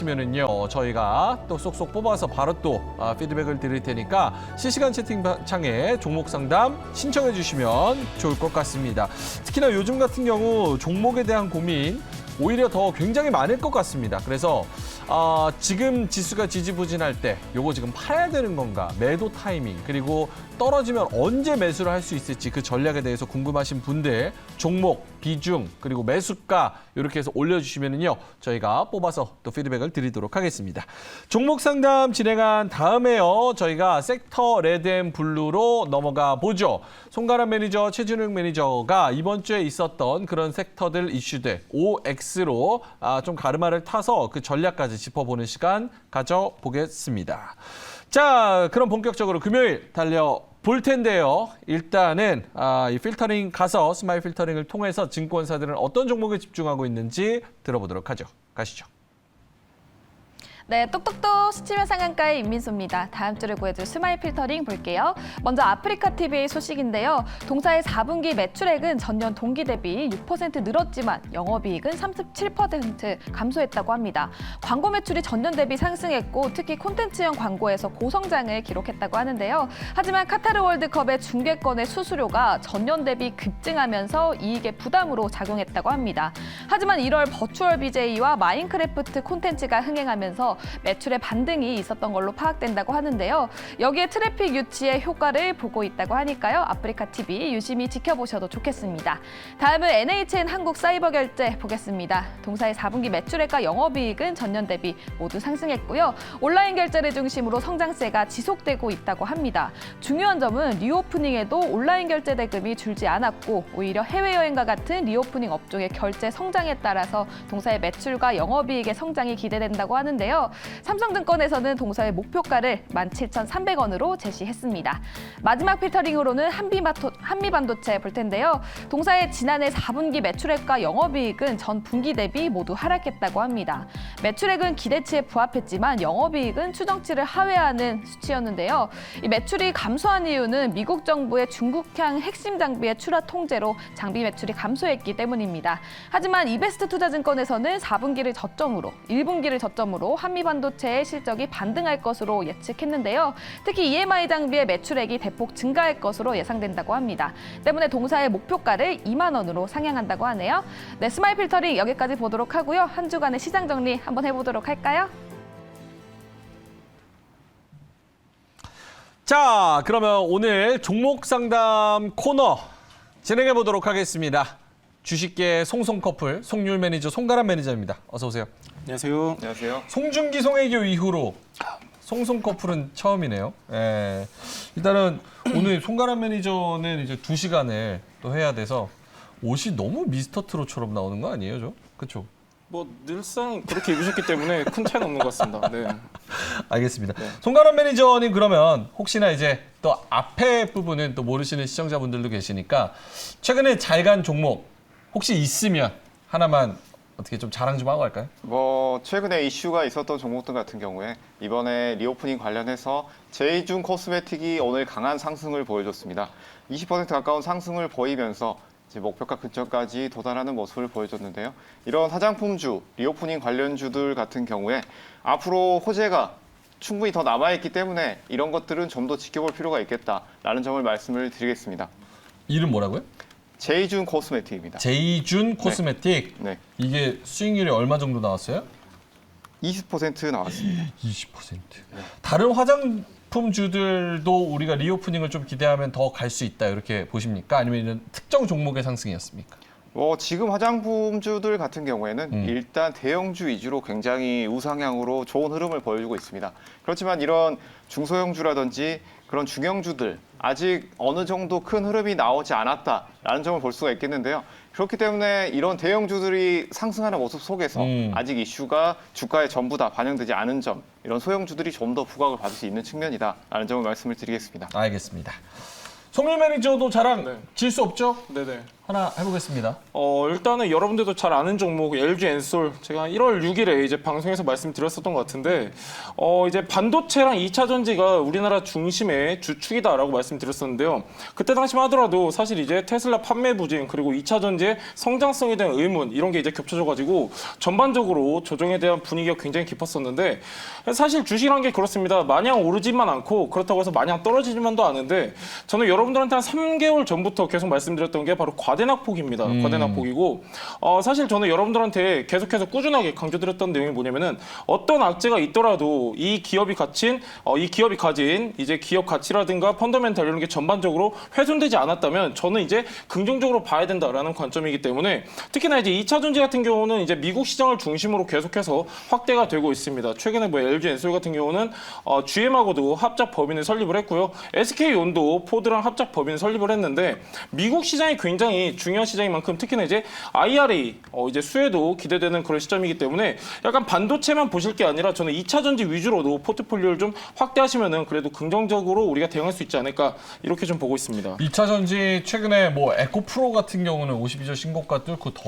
면은요 저희가 또 쏙쏙 뽑아서 바로 또 피드백을 드릴 테니까 실시간 채팅창에 종목 상담 신청해 주시면 좋을 것 같습니다. 특히나 요즘 같은 경우 종목에 대한 고민 오히려 더 굉장히 많을 것 같습니다. 그래서 지금 지수가 지지부진할 때 요거 지금 팔아야 되는 건가, 매도 타이밍, 그리고 떨어지면 언제 매수를 할 수 있을지 그 전략에 대해서 궁금하신 분들 종목, 비중, 그리고 매수가 이렇게 해서 올려주시면요 저희가 뽑아서 또 피드백을 드리도록 하겠습니다. 종목 상담 진행한 다음에요 저희가 섹터 레드앤블루로 넘어가 보죠. 송가람 매니저, 최준욱 매니저가 이번 주에 있었던 그런 섹터들 이슈들 OX로 좀 가르마를 타서 그 전략까지 짚어보는 시간 가져보겠습니다. 자, 그럼 본격적으로 금요일 달려볼 텐데요. 일단은 이 필터링 가서 스마일 필터링을 통해서 증권사들은 어떤 종목에 집중하고 있는지 들어보도록 하죠. 가시죠. 네, 똑똑똑 스치면 상한가의 임민수입니다. 다음 주를 구해줄 스마일 필터링 볼게요. 먼저 아프리카TV의 소식인데요. 동사의 4분기 매출액은 전년 동기 대비 6% 늘었지만 영업이익은 37% 감소했다고 합니다. 광고 매출이 전년 대비 상승했고 특히 콘텐츠형 광고에서 고성장을 기록했다고 하는데요. 하지만 카타르 월드컵의 중계권의 수수료가 전년 대비 급증하면서 이익의 부담으로 작용했다고 합니다. 하지만 1월 버추얼 BJ와 마인크래프트 콘텐츠가 흥행하면서 매출의 반등이 있었던 걸로 파악된다고 하는데요. 여기에 트래픽 유치의 효과를 보고 있다고 하니까요. 아프리카TV 유심히 지켜보셔도 좋겠습니다. 다음은 NHN 한국사이버결제 보겠습니다. 동사의 4분기 매출액과 영업이익은 전년 대비 모두 상승했고요. 온라인 결제를 중심으로 성장세가 지속되고 있다고 합니다. 중요한 점은 리오프닝에도 온라인 결제 대금이 줄지 않았고 오히려 해외여행과 같은 리오프닝 업종의 결제 성장에 따라서 동사의 매출과 영업이익의 성장이 기대된다고 하는데요. 삼성증권에서는 동사의 목표가를 17,300원으로 제시했습니다. 마지막 필터링으로는 한미반도체 볼 텐데요. 동사의 지난해 4분기 매출액과 영업이익은 전 분기 대비 모두 하락했다고 합니다. 매출액은 기대치에 부합했지만 영업이익은 추정치를 하회하는 수치였는데요. 이 매출이 감소한 이유는 미국 정부의 중국향 핵심 장비의 출하 통제로 장비 매출이 감소했기 때문입니다. 하지만 이베스트 투자증권에서는 4분기를 저점으로 1분기를 저점으로 한미반도체의 실적이 반등할 것으로 예측했는데요. 특히 EMI 장비의 매출액이 대폭 증가할 것으로 예상된다고 합니다. 때문에 동사의 목표가를 2만 원으로 상향한다고 하네요. 네, 스마일 필터링 여기까지 보도록 하고요. 한 주간의 시장 정리 한번 해보도록 할까요? 자, 그러면 오늘 종목 상담 코너 진행해 보도록 하겠습니다. 주식계 송송 커플 송률 매니저, 송가람 매니저입니다. 어서 오세요. 안녕하세요. 안녕하세요. 송중기, 송혜교 이후로 송송 커플은 처음이네요. 예. 일단은 오늘 송가람 매니저는 이제 2시간을 또 해야 돼서 옷이 너무 미스터 트롯처럼 나오는 거 아니에요, 저? 그렇죠? 뭐 늘상 그렇게 입으셨기 때문에 큰 차이는 없는 것 같습니다. 네. 알겠습니다. 네. 송가람 매니저님 그러면 혹시나 이제 또 앞에 부분은 또 모르시는 시청자분들도 계시니까 최근에 잘 간 종목 혹시 있으면 하나만 어떻게 좀 자랑 좀 하고 갈까요? 뭐 최근에 이슈가 있었던 종목들 같은 경우에 이번에 리오프닝 관련해서 제이준 코스메틱이 오늘 강한 상승을 보여줬습니다. 20% 가까운 상승을 보이면서 이제 목표가 근처까지 도달하는 모습을 보여줬는데요. 이런 화장품주, 리오프닝 관련주들 같은 경우에 앞으로 호재가 충분히 더 남아있기 때문에 이런 것들은 좀 더 지켜볼 필요가 있겠다라는 점을 말씀을 드리겠습니다. 이름 뭐라고요? 제이준 코스메틱입니다. 제이준 코스메틱. 네. 이게 수익률이 얼마 정도 나왔어요? 20% 나왔습니다. 20%. 다른 화장품주들도 우리가 리오프닝을 좀 기대하면 더 갈 수 있다 이렇게 보십니까? 아니면 이런 특정 종목의 상승이었습니까? 지금 화장품주들 같은 경우에는 일단 대형주 위주로 굉장히 우상향으로 좋은 흐름을 보여주고 있습니다. 그렇지만 이런 중소형주라든지 그런 중형주들 아직 어느 정도 큰 흐름이 나오지 않았다라는 점을 볼 수가 있겠는데요. 그렇기 때문에 이런 대형주들이 상승하는 모습 속에서 아직 이슈가 주가에 전부 다 반영되지 않은 점, 이런 소형주들이 좀 더 부각을 받을 수 있는 측면이다라는 점을 말씀을 드리겠습니다. 알겠습니다. 송일 매니저도 자랑 네. 질 수 없죠? 네네. 하나 해보겠습니다. 일단은 여러분들도 잘 아는 종목 LG 엔솔 제가 1월 6일에 이제 방송에서 말씀드렸었던 것 같은데 이제 반도체랑 2차 전지가 우리나라 중심의 주축이다라고 말씀드렸었는데요. 그때 당시만 하더라도 사실 이제 테슬라 판매 부진 그리고 2차 전지의 성장성에 대한 의문 이런 게 이제 겹쳐져가지고 전반적으로 조정에 대한 분위기가 굉장히 깊었었는데 사실 주식이란 게 그렇습니다. 마냥 오르지만 않고 그렇다고 해서 마냥 떨어지지만도 않은데 저는 여러분들한테 한 3개월 전부터 계속 말씀드렸던 게 바로 과대낙폭입니다. 과대낙폭이고 사실 저는 여러분들한테 계속해서 꾸준하게 강조드렸던 내용이 뭐냐면은 어떤 악재가 있더라도 이 기업이 가진 이제 기업 가치라든가 펀더멘탈 이런 게 전반적으로 훼손되지 않았다면 저는 이제 긍정적으로 봐야 된다라는 관점이기 때문에 특히나 이제 2차 전지 같은 경우는 이제 미국 시장을 중심으로 계속해서 확대가 되고 있습니다. 최근에 뭐 LG 엔솔 같은 경우는 GM하고도 합작 법인을 설립을 했고요. SK온도 포드랑 합작 법인을 설립을 했는데 미국 시장이 굉장히 중요한 시장인 만큼 특히나 이제 IRA 이제 수혜도 기대되는 그런 시점이기 때문에 약간 반도체만 보실 게 아니라 저는 2차 전지 위주로도 포트폴리오를 좀 확대하시면은 그래도 긍정적으로 우리가 대응할 수 있지 않을까 이렇게 좀 보고 있습니다. 2차 전지 최근에 뭐 에코프로 같은 경우는 52주 신고가 뚫고 더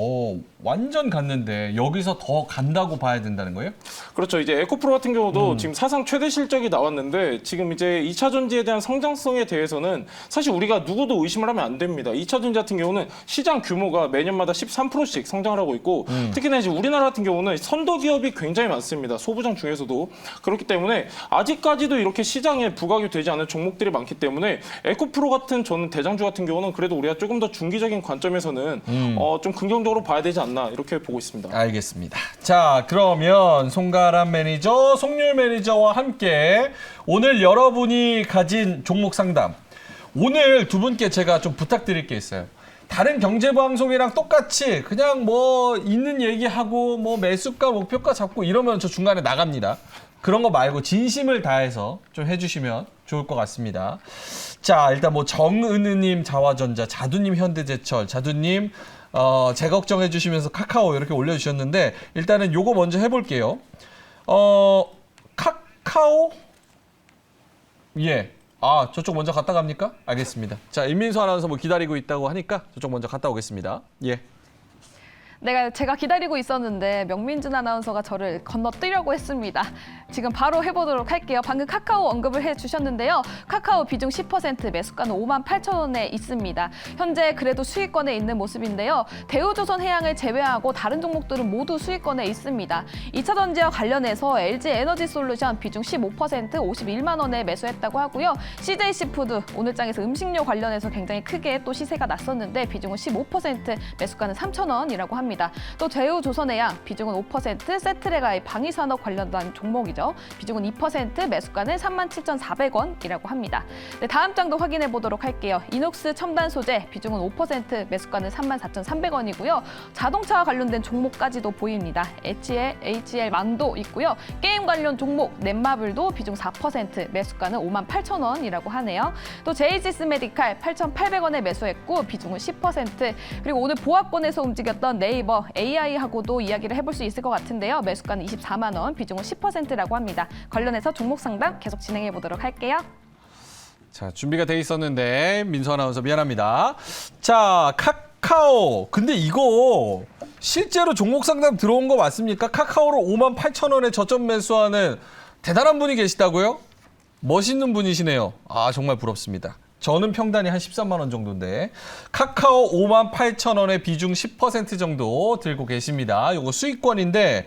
완전 갔는데 여기서 더 간다고 봐야 된다는 거예요? 그렇죠. 이제 에코프로 같은 경우도 지금 사상 최대 실적이 나왔는데 지금 이제 2차 전지에 대한 성장성에 대해서는 사실 우리가 누구도 의심을 하면 안 됩니다. 2차 전지 같은 경우는 시장 규모가 매년마다 13%씩 성장을 하고 있고 특히나 이제 우리나라 같은 경우는 선도 기업이 굉장히 많습니다. 소부장 중에서도 그렇기 때문에 아직까지도 이렇게 시장에 부각이 되지 않은 종목들이 많기 때문에 에코프로 같은 저는 대장주 같은 경우는 그래도 우리가 조금 더 중기적인 관점에서는 좀 긍정적으로 봐야 되지 않나 이렇게 보고 있습니다. 알겠습니다. 자, 그러면 송가람 매니저, 송률 매니저와 함께 오늘 여러분이 가진 종목 상담. 오늘 두 분께 제가 좀 부탁드릴 게 있어요. 다른 경제방송이랑 똑같이 그냥 뭐 있는 얘기하고 뭐 매수가, 목표가 잡고 이러면 저 중간에 나갑니다. 그런 거 말고 진심을 다해서 좀 해주시면 좋을 것 같습니다. 자, 일단 뭐 정은우님 자화전자, 자두님 현대제철, 자두님 제 걱정해 주시면서 카카오 이렇게 올려주셨는데 일단은 요거 먼저 해볼게요. 카카오? 예. 아, 저쪽 먼저 갔다 갑니까? 알겠습니다. 자, 임민수 아나운서 뭐 기다리고 있다고 하니까 저쪽 먼저 갔다 오겠습니다. 예. 제가 기다리고 있었는데 명민준 아나운서가 저를 건너뛰려고 했습니다. 지금 바로 해보도록 할게요. 방금 카카오 언급을 해주셨는데요. 카카오 비중 10%, 매수가는 58,000원에 있습니다. 현재 그래도 수익권에 있는 모습인데요. 대우조선해양을 제외하고 다른 종목들은 모두 수익권에 있습니다. 2차 전지와 관련해서 LG 에너지솔루션 비중 15%, 51만 원에 매수했다고 하고요. CJC푸드 오늘장에서 음식료 관련해서 굉장히 크게 또 시세가 났었는데 비중은 15%, 매수가는 3,000원이라고 합니다. 또 대우조선해양 비중은 5%, 세트레가의 방위산업 관련된 종목이죠. 비중은 2%, 매수가는 37,400원이라고 합니다. 네, 다음 장도 확인해 보도록 할게요. 이녹스 첨단 소재 비중은 5%, 매수가는 34,300원이고요. 자동차와 관련된 종목까지도 보입니다. HL 만도 있고요. 게임 관련 종목 넷마블도 비중 4%, 매수가는 58,000원이라고 하네요. 또 제이지스 메디칼 8,800원에 매수했고 비중은 10%, 그리고 오늘 보합권에서 움직였던 네이버 AI하고도 이야기를 해볼 수 있을 것 같은데요. 매수가는 24만 원, 비중은 10%라고 합니다. 관련해서 종목 상담 계속 진행해 보도록 할게요. 자, 준비가 돼 있었는데 민수 아나운서 미안합니다. 자, 카카오. 근데 이거 실제로 종목 상담 들어온 거 맞습니까? 카카오로 58,000원에 저점 매수하는 대단한 분이 계시다고요? 멋있는 분이시네요. 아, 정말 부럽습니다. 저는 평단이 한 13만 원 정도인데 카카오 58,000원에 비중 10% 정도 들고 계십니다. 이거 수익권인데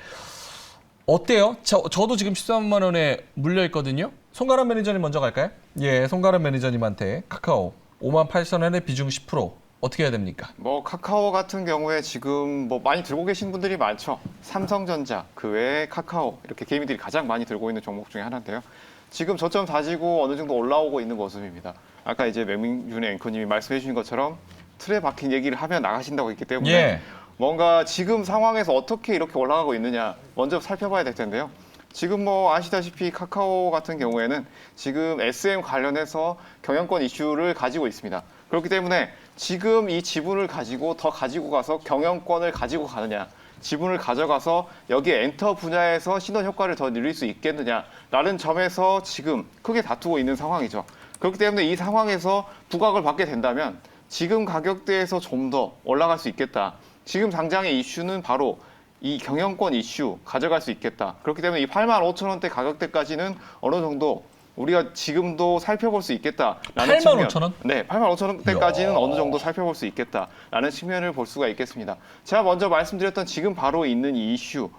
어때요? 저도 지금 13만 원에 물려 있거든요. 송가람 매니저님 먼저 갈까요? 예, 송가람 매니저님한테 카카오 58,000원에 비중 10% 어떻게 해야 됩니까? 뭐 카카오 같은 경우에 지금 뭐 많이 들고 계신 분들이 많죠. 삼성전자, 그 외에 카카오 이렇게 개미들이 가장 많이 들고 있는 종목 중에 하나인데요. 지금 저점 다지고 어느 정도 올라오고 있는 모습입니다. 아까 이제 명민준 앵커님이 말씀해 주신 것처럼 틀에 박힌 얘기를 하면 나가신다고 했기 때문에 예. 뭔가 지금 상황에서 어떻게 이렇게 올라가고 있느냐 먼저 살펴봐야 될 텐데요. 지금 뭐 아시다시피 카카오 같은 경우에는 지금 SM 관련해서 경영권 이슈를 가지고 있습니다. 그렇기 때문에 지금 이 지분을 가지고 더 가지고 가서 경영권을 가지고 가느냐, 지분을 가져가서 여기 엔터 분야에서 신원 효과를 더 누릴 수 있겠느냐라는 점에서 지금 크게 다투고 있는 상황이죠. 그렇기 때문에 이 상황에서 부각을 받게 된다면 지금 가격대에서 좀 더 올라갈 수 있겠다. 지금 당장의 이슈는 바로 이 경영권 이슈 가져갈 수 있겠다. 그렇기 때문에 이 85,000원대 가격대까지는 어느 정도 우리가 지금도 살펴볼 수 있겠다라는 85,000원? 네, 85,000원대까지는 이야. 어느 정도 살펴볼 수 있겠다라는 측면을 볼 수가 있겠습니다. 제가 먼저 말씀드렸던 지금 바로 있는 이 이슈,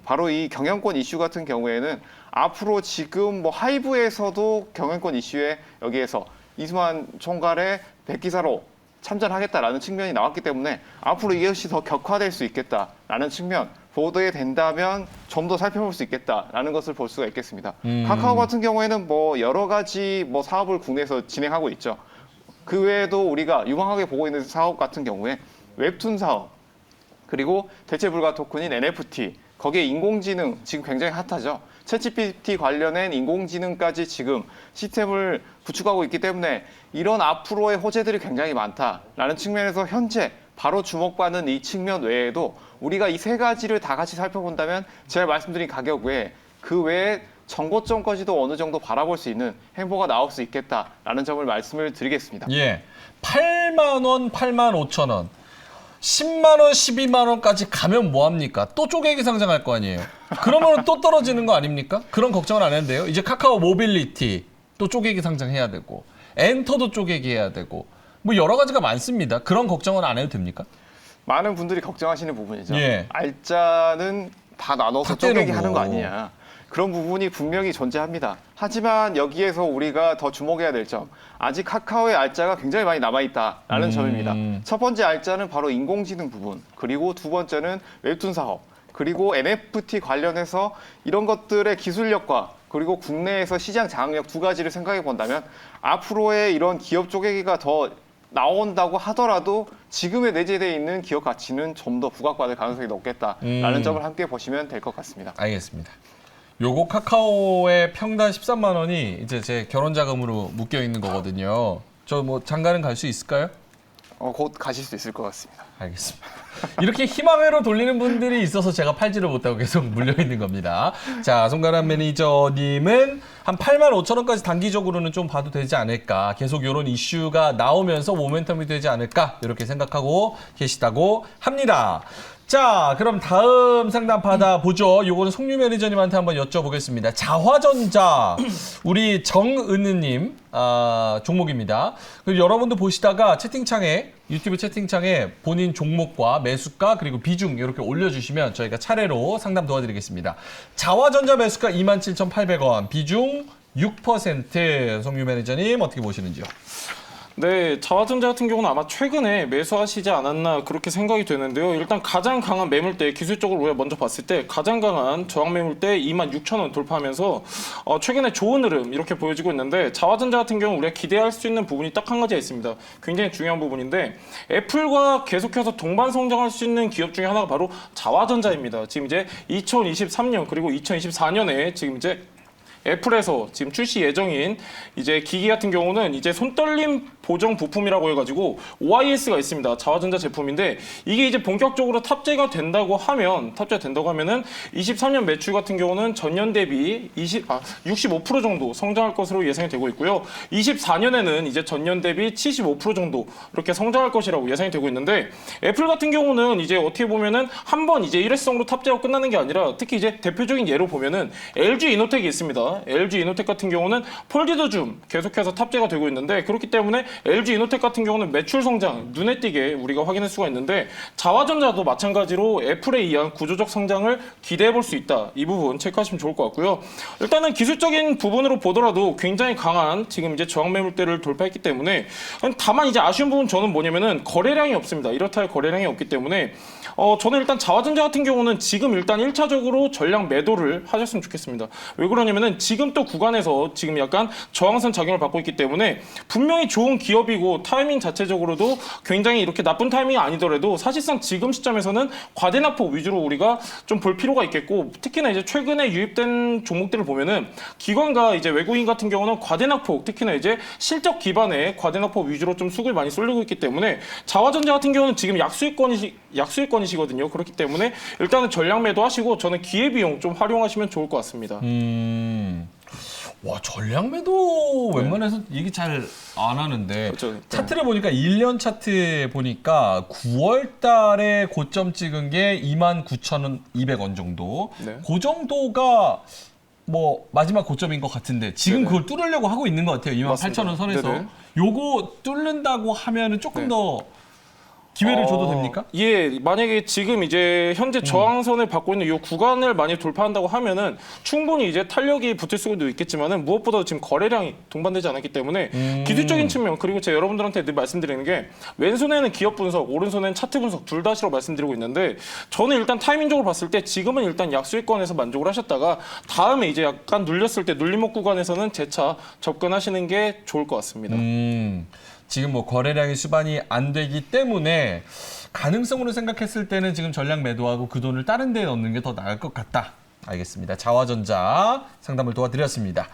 바로 이 경영권 이슈 같은 경우에는 앞으로 지금 뭐 하이브에서도 경영권 이슈에 여기에서 이수만 총괄의 백기사로 참전하겠다라는 측면이 나왔기 때문에 앞으로 이것이 더 격화될 수 있겠다라는 측면 보도에 된다면 좀 더 살펴볼 수 있겠다라는 것을 볼 수가 있겠습니다. 카카오 같은 경우에는 뭐 여러 가지 뭐 사업을 국내에서 진행하고 있죠. 그 외에도 우리가 유망하게 보고 있는 사업 같은 경우에 웹툰 사업 그리고 대체불가 토큰인 NFT 거기에 인공지능 지금 굉장히 핫하죠. 챗GPT 관련된 인공지능까지 지금 시스템을 구축하고 있기 때문에 이런 앞으로의 호재들이 굉장히 많다라는 측면에서 현재 바로 주목받는 이 측면 외에도 우리가 이 세 가지를 다 같이 살펴본다면 제가 말씀드린 가격 외에 그 외에 정고점까지도 어느 정도 바라볼 수 있는 행보가 나올 수 있겠다라는 점을 말씀을 드리겠습니다. 예, 8만 원, 8만 5천 원, 10만 원, 12만 원까지 가면 뭐 합니까? 또 쪼개기 상장할 거 아니에요. 그러면 또 떨어지는 거 아닙니까? 그런 걱정은 안 해도 돼요. 이제 카카오 모빌리티 또 쪼개기 상장해야 되고 엔터도 쪼개기 해야 되고 뭐 여러 가지가 많습니다. 그런 걱정은 안 해도 됩니까? 많은 분들이 걱정하시는 부분이죠. 예. 알짜는 다 나눠서 다 쪼개기 떼놓고. 하는 거 아니냐. 그런 부분이 분명히 존재합니다. 하지만 여기에서 우리가 더 주목해야 될 점, 아직 카카오의 알짜가 굉장히 많이 남아있다라는 점입니다. 첫 번째 알짜는 바로 인공지능 부분, 그리고 두 번째는 웹툰 사업, 그리고 NFT 관련해서 이런 것들의 기술력과 그리고 국내에서 시장 장악력 두 가지를 생각해 본다면 앞으로의 이런 기업 쪼개기가 더 나온다고 하더라도 지금의 내재되어 있는 기업 가치는 좀 더 부각받을 가능성이 높겠다라는 점을 함께 보시면 될 것 같습니다. 알겠습니다. 요거 카카오의 평단 13만 원이 이제 제 결혼 자금으로 묶여 있는 거거든요. 저 뭐 장가는 갈 수 있을까요? 곧 가실 수 있을 것 같습니다. 알겠습니다. 이렇게 희망회로 돌리는 분들이 있어서 제가 팔지를 못하고 계속 물려있는 겁니다. 자, 송가람 매니저님은 한 8만 5천 원까지 단기적으로는 좀 봐도 되지 않을까. 계속 이런 이슈가 나오면서 모멘텀이 되지 않을까. 이렇게 생각하고 계시다고 합니다. 자, 그럼 다음 상담 받아보죠. 요거는 송유 매니저님한테 한번 여쭤보겠습니다. 자화전자, 우리 정은우님 종목입니다. 그리고 여러분도 보시다가 채팅창에, 유튜브 채팅창에 본인 종목과 매수가 그리고 비중 이렇게 올려주시면 저희가 차례로 상담 도와드리겠습니다. 자화전자 매수가 27,800원, 비중 6%. 송유 매니저님 어떻게 보시는지요? 네, 자화전자 같은 경우는 아마 최근에 매수하시지 않았나 그렇게 생각이 되는데요. 일단 가장 강한 매물대, 기술적으로 우리가 먼저 봤을 때 가장 강한 저항 매물대 26,000원 돌파하면서 최근에 좋은 흐름 이렇게 보여지고 있는데 자화전자 같은 경우 우리가 기대할 수 있는 부분이 딱 한 가지가 있습니다. 굉장히 중요한 부분인데 애플과 계속해서 동반 성장할 수 있는 기업 중에 하나가 바로 자화전자입니다. 지금 이제 2023년 그리고 2024년에 지금 이제 애플에서 지금 출시 예정인 이제 기기 같은 경우는 이제 손떨림 보정 부품이라고 해가지고 OIS가 있습니다. 자화전자 제품인데 이게 이제 본격적으로 탑재가 된다고 하면은 23년 매출 같은 경우는 전년 대비 65% 정도 성장할 것으로 예상이 되고 있고요. 24년에는 이제 전년 대비 75% 정도 이렇게 성장할 것이라고 예상이 되고 있는데 애플 같은 경우는 이제 어떻게 보면은 한번 이제 일회성으로 탑재하고 끝나는 게 아니라 특히 이제 대표적인 예로 보면은 LG 이노텍이 있습니다. LG 이노텍 같은 경우는 폴디드 줌 계속해서 탑재가 되고 있는데 그렇기 때문에 LG 이노텍 같은 경우는 매출 성장 눈에 띄게 우리가 확인할 수가 있는데 자화전자도 마찬가지로 애플에 의한 구조적 성장을 기대해 볼 수 있다. 이 부분 체크하시면 좋을 것 같고요. 일단은 기술적인 부분으로 보더라도 굉장히 강한 지금 이제 저항 매물대를 돌파했기 때문에 다만 이제 아쉬운 부분 저는 뭐냐면은 거래량이 없습니다. 이렇다 할 거래량이 없기 때문에 저는 일단 자화전자 같은 경우는 지금 일단 1차적으로 전량 매도를 하셨으면 좋겠습니다. 왜 그러냐면은 지금 또 구간에서 지금 약간 저항선 작용을 받고 있기 때문에 분명히 좋은 기업이고 타이밍 자체적으로도 굉장히 이렇게 나쁜 타이밍이 아니더라도 사실상 지금 시점에서는 과대납폭 위주로 우리가 좀 볼 필요가 있겠고 특히나 이제 최근에 유입된 종목들을 보면은 기관과 이제 외국인 같은 경우는 과대납폭 특히나 이제 실적 기반의 과대납폭 위주로 좀 수급이 많이 쏠리고 있기 때문에 자화전자 같은 경우는 지금 약수익권이시거든요. 그렇기 때문에 일단은 전량 매도하시고 저는 기회비용 좀 활용하시면 좋을 것 같습니다. 와, 전략매도 웬만해서 얘기 잘 안 하는데 그렇죠. 차트를 보니까 1년 차트에 보니까 9월 달에 고점 찍은 게 29,200원 정도. 네. 그 정도가 뭐 마지막 고점인 것 같은데 지금 네네. 그걸 뚫으려고 하고 있는 것 같아요. 28,000원 선에서. 네네. 요거 뚫는다고 하면은 조금 네. 더 기회를 줘도 됩니까? 예, 만약에 지금 이제 현재 저항선을 받고 있는 이 구간을 많이 돌파한다고 하면은 충분히 이제 탄력이 붙을 수도 있겠지만은 무엇보다도 지금 거래량이 동반되지 않았기 때문에 기술적인 측면 그리고 제가 여러분들한테 늘 말씀드리는 게 왼손에는 기업 분석, 오른손에는 차트 분석 둘 다시로 말씀드리고 있는데 저는 일단 타이밍적으로 봤을 때 지금은 일단 약수익권에서 만족을 하셨다가 다음에 이제 약간 눌렸을 때 눌림목 구간에서는 재차 접근하시는 게 좋을 것 같습니다. 지금 뭐 거래량이 수반이 안 되기 때문에 가능성으로 생각했을 때는 지금 전략 매도하고 그 돈을 다른 데에 넣는 게 더 나을 것 같다. 알겠습니다. 자화전자 상담을 도와드렸습니다.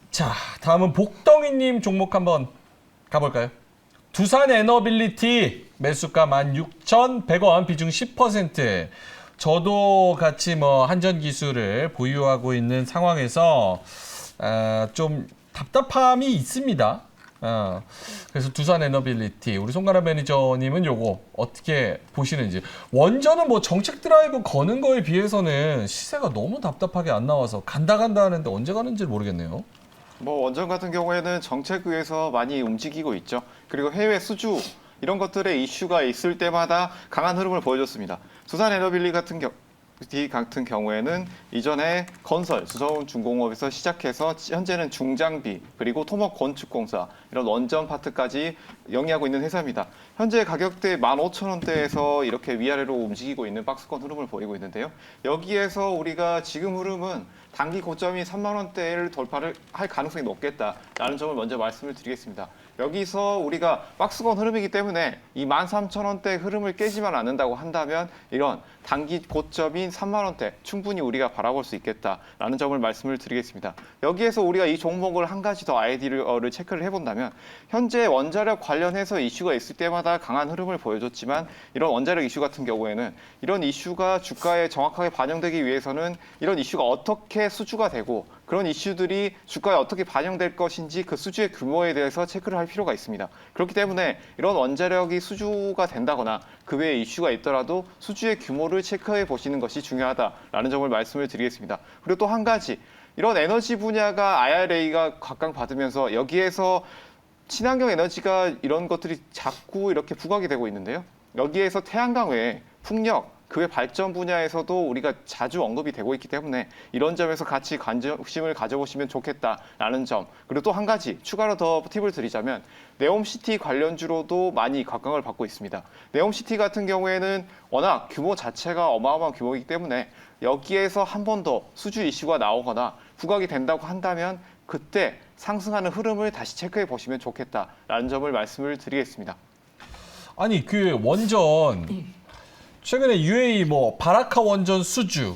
자, 다음은 복덩이님 종목 한번 가볼까요? 두산 에너빌리티 매수가 16,100원, 비중 10%. 저도 같이 뭐 한전 기술을 보유하고 있는 상황에서 좀 답답함이 있습니다. 그래서 두산 에너빌리티 우리 송가람 매니저님은 요거 어떻게 보시는지. 원전은 뭐 정책 드라이브 거는 거에 비해서는 시세가 너무 답답하게 안 나와서 간다 하는데 언제 가는지 모르겠네요. 뭐 원전 같은 경우에는 정책 위에서 많이 움직이고 있죠. 그리고 해외 수주 이런 것들의 이슈가 있을 때마다 강한 흐름을 보여줬습니다. 두산 에너빌리 같은 경우에는 이전에 건설, 수서운중공업에서 시작해서 현재는 중장비 그리고 토목건축공사 이런 원전 파트까지 영위하고 있는 회사입니다. 현재 가격대 15,000원대에서 이렇게 위아래로 움직이고 있는 박스권 흐름을 보이고 있는데요. 여기에서 우리가 지금 흐름은 단기 고점이 3만 원대를 돌파를 할 가능성이 높겠다라는 점을 먼저 말씀을 드리겠습니다. 여기서 우리가 박스권 흐름이기 때문에 이 13,000원대 흐름을 깨지만 않는다고 한다면 이런 단기 고점인 3만 원대 충분히 우리가 바라볼 수 있겠다라는 점을 말씀을 드리겠습니다. 여기에서 우리가 이 종목을 한 가지 더 아이디어를 체크를 해본다면 현재 원자력 관련해서 이슈가 있을 때마다 강한 흐름을 보여줬지만 이런 원자력 이슈 같은 경우에는 이런 이슈가 주가에 정확하게 반영되기 위해서는 이런 이슈가 어떻게 수주가 되고 그런 이슈들이 주가에 어떻게 반영될 것인지 그 수주의 규모에 대해서 체크를 할 필요가 있습니다. 그렇기 때문에 이런 원자력이 수주가 된다거나 그 외에 이슈가 있더라도 수주의 규모를 체크해 보시는 것이 중요하다라는 점을 말씀을 드리겠습니다. 그리고 또 한 가지 이런 에너지 분야가 IRA가 각광받으면서 여기에서 친환경 에너지가 이런 것들이 자꾸 이렇게 부각이 되고 있는데요. 여기에서 태양광 외에 풍력, 그 외 발전 분야에서도 우리가 자주 언급이 되고 있기 때문에 이런 점에서 같이 관심을 가져보시면 좋겠다라는 점. 그리고 또 한 가지 추가로 더 팁을 드리자면 네옴시티 관련주로도 많이 각광을 받고 있습니다. 네옴시티 같은 경우에는 워낙 규모 자체가 어마어마한 규모이기 때문에 여기에서 한 번 더 수주 이슈가 나오거나 부각이 된다고 한다면 그때 상승하는 흐름을 다시 체크해 보시면 좋겠다라는 점을 말씀을 드리겠습니다. 아니 그 원전 최근에 UAE 뭐 바라카 원전 수주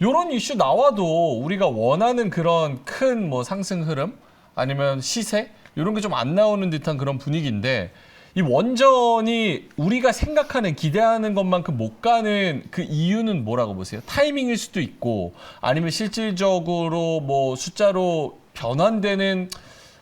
이런 이슈 나와도 우리가 원하는 그런 큰 뭐 상승 흐름 아니면 시세 이런 게 좀 안 나오는 듯한 그런 분위기인데 이 원전이 우리가 생각하는 기대하는 것만큼 못 가는 그 이유는 뭐라고 보세요? 타이밍일 수도 있고 아니면 실질적으로 뭐 숫자로 변환되는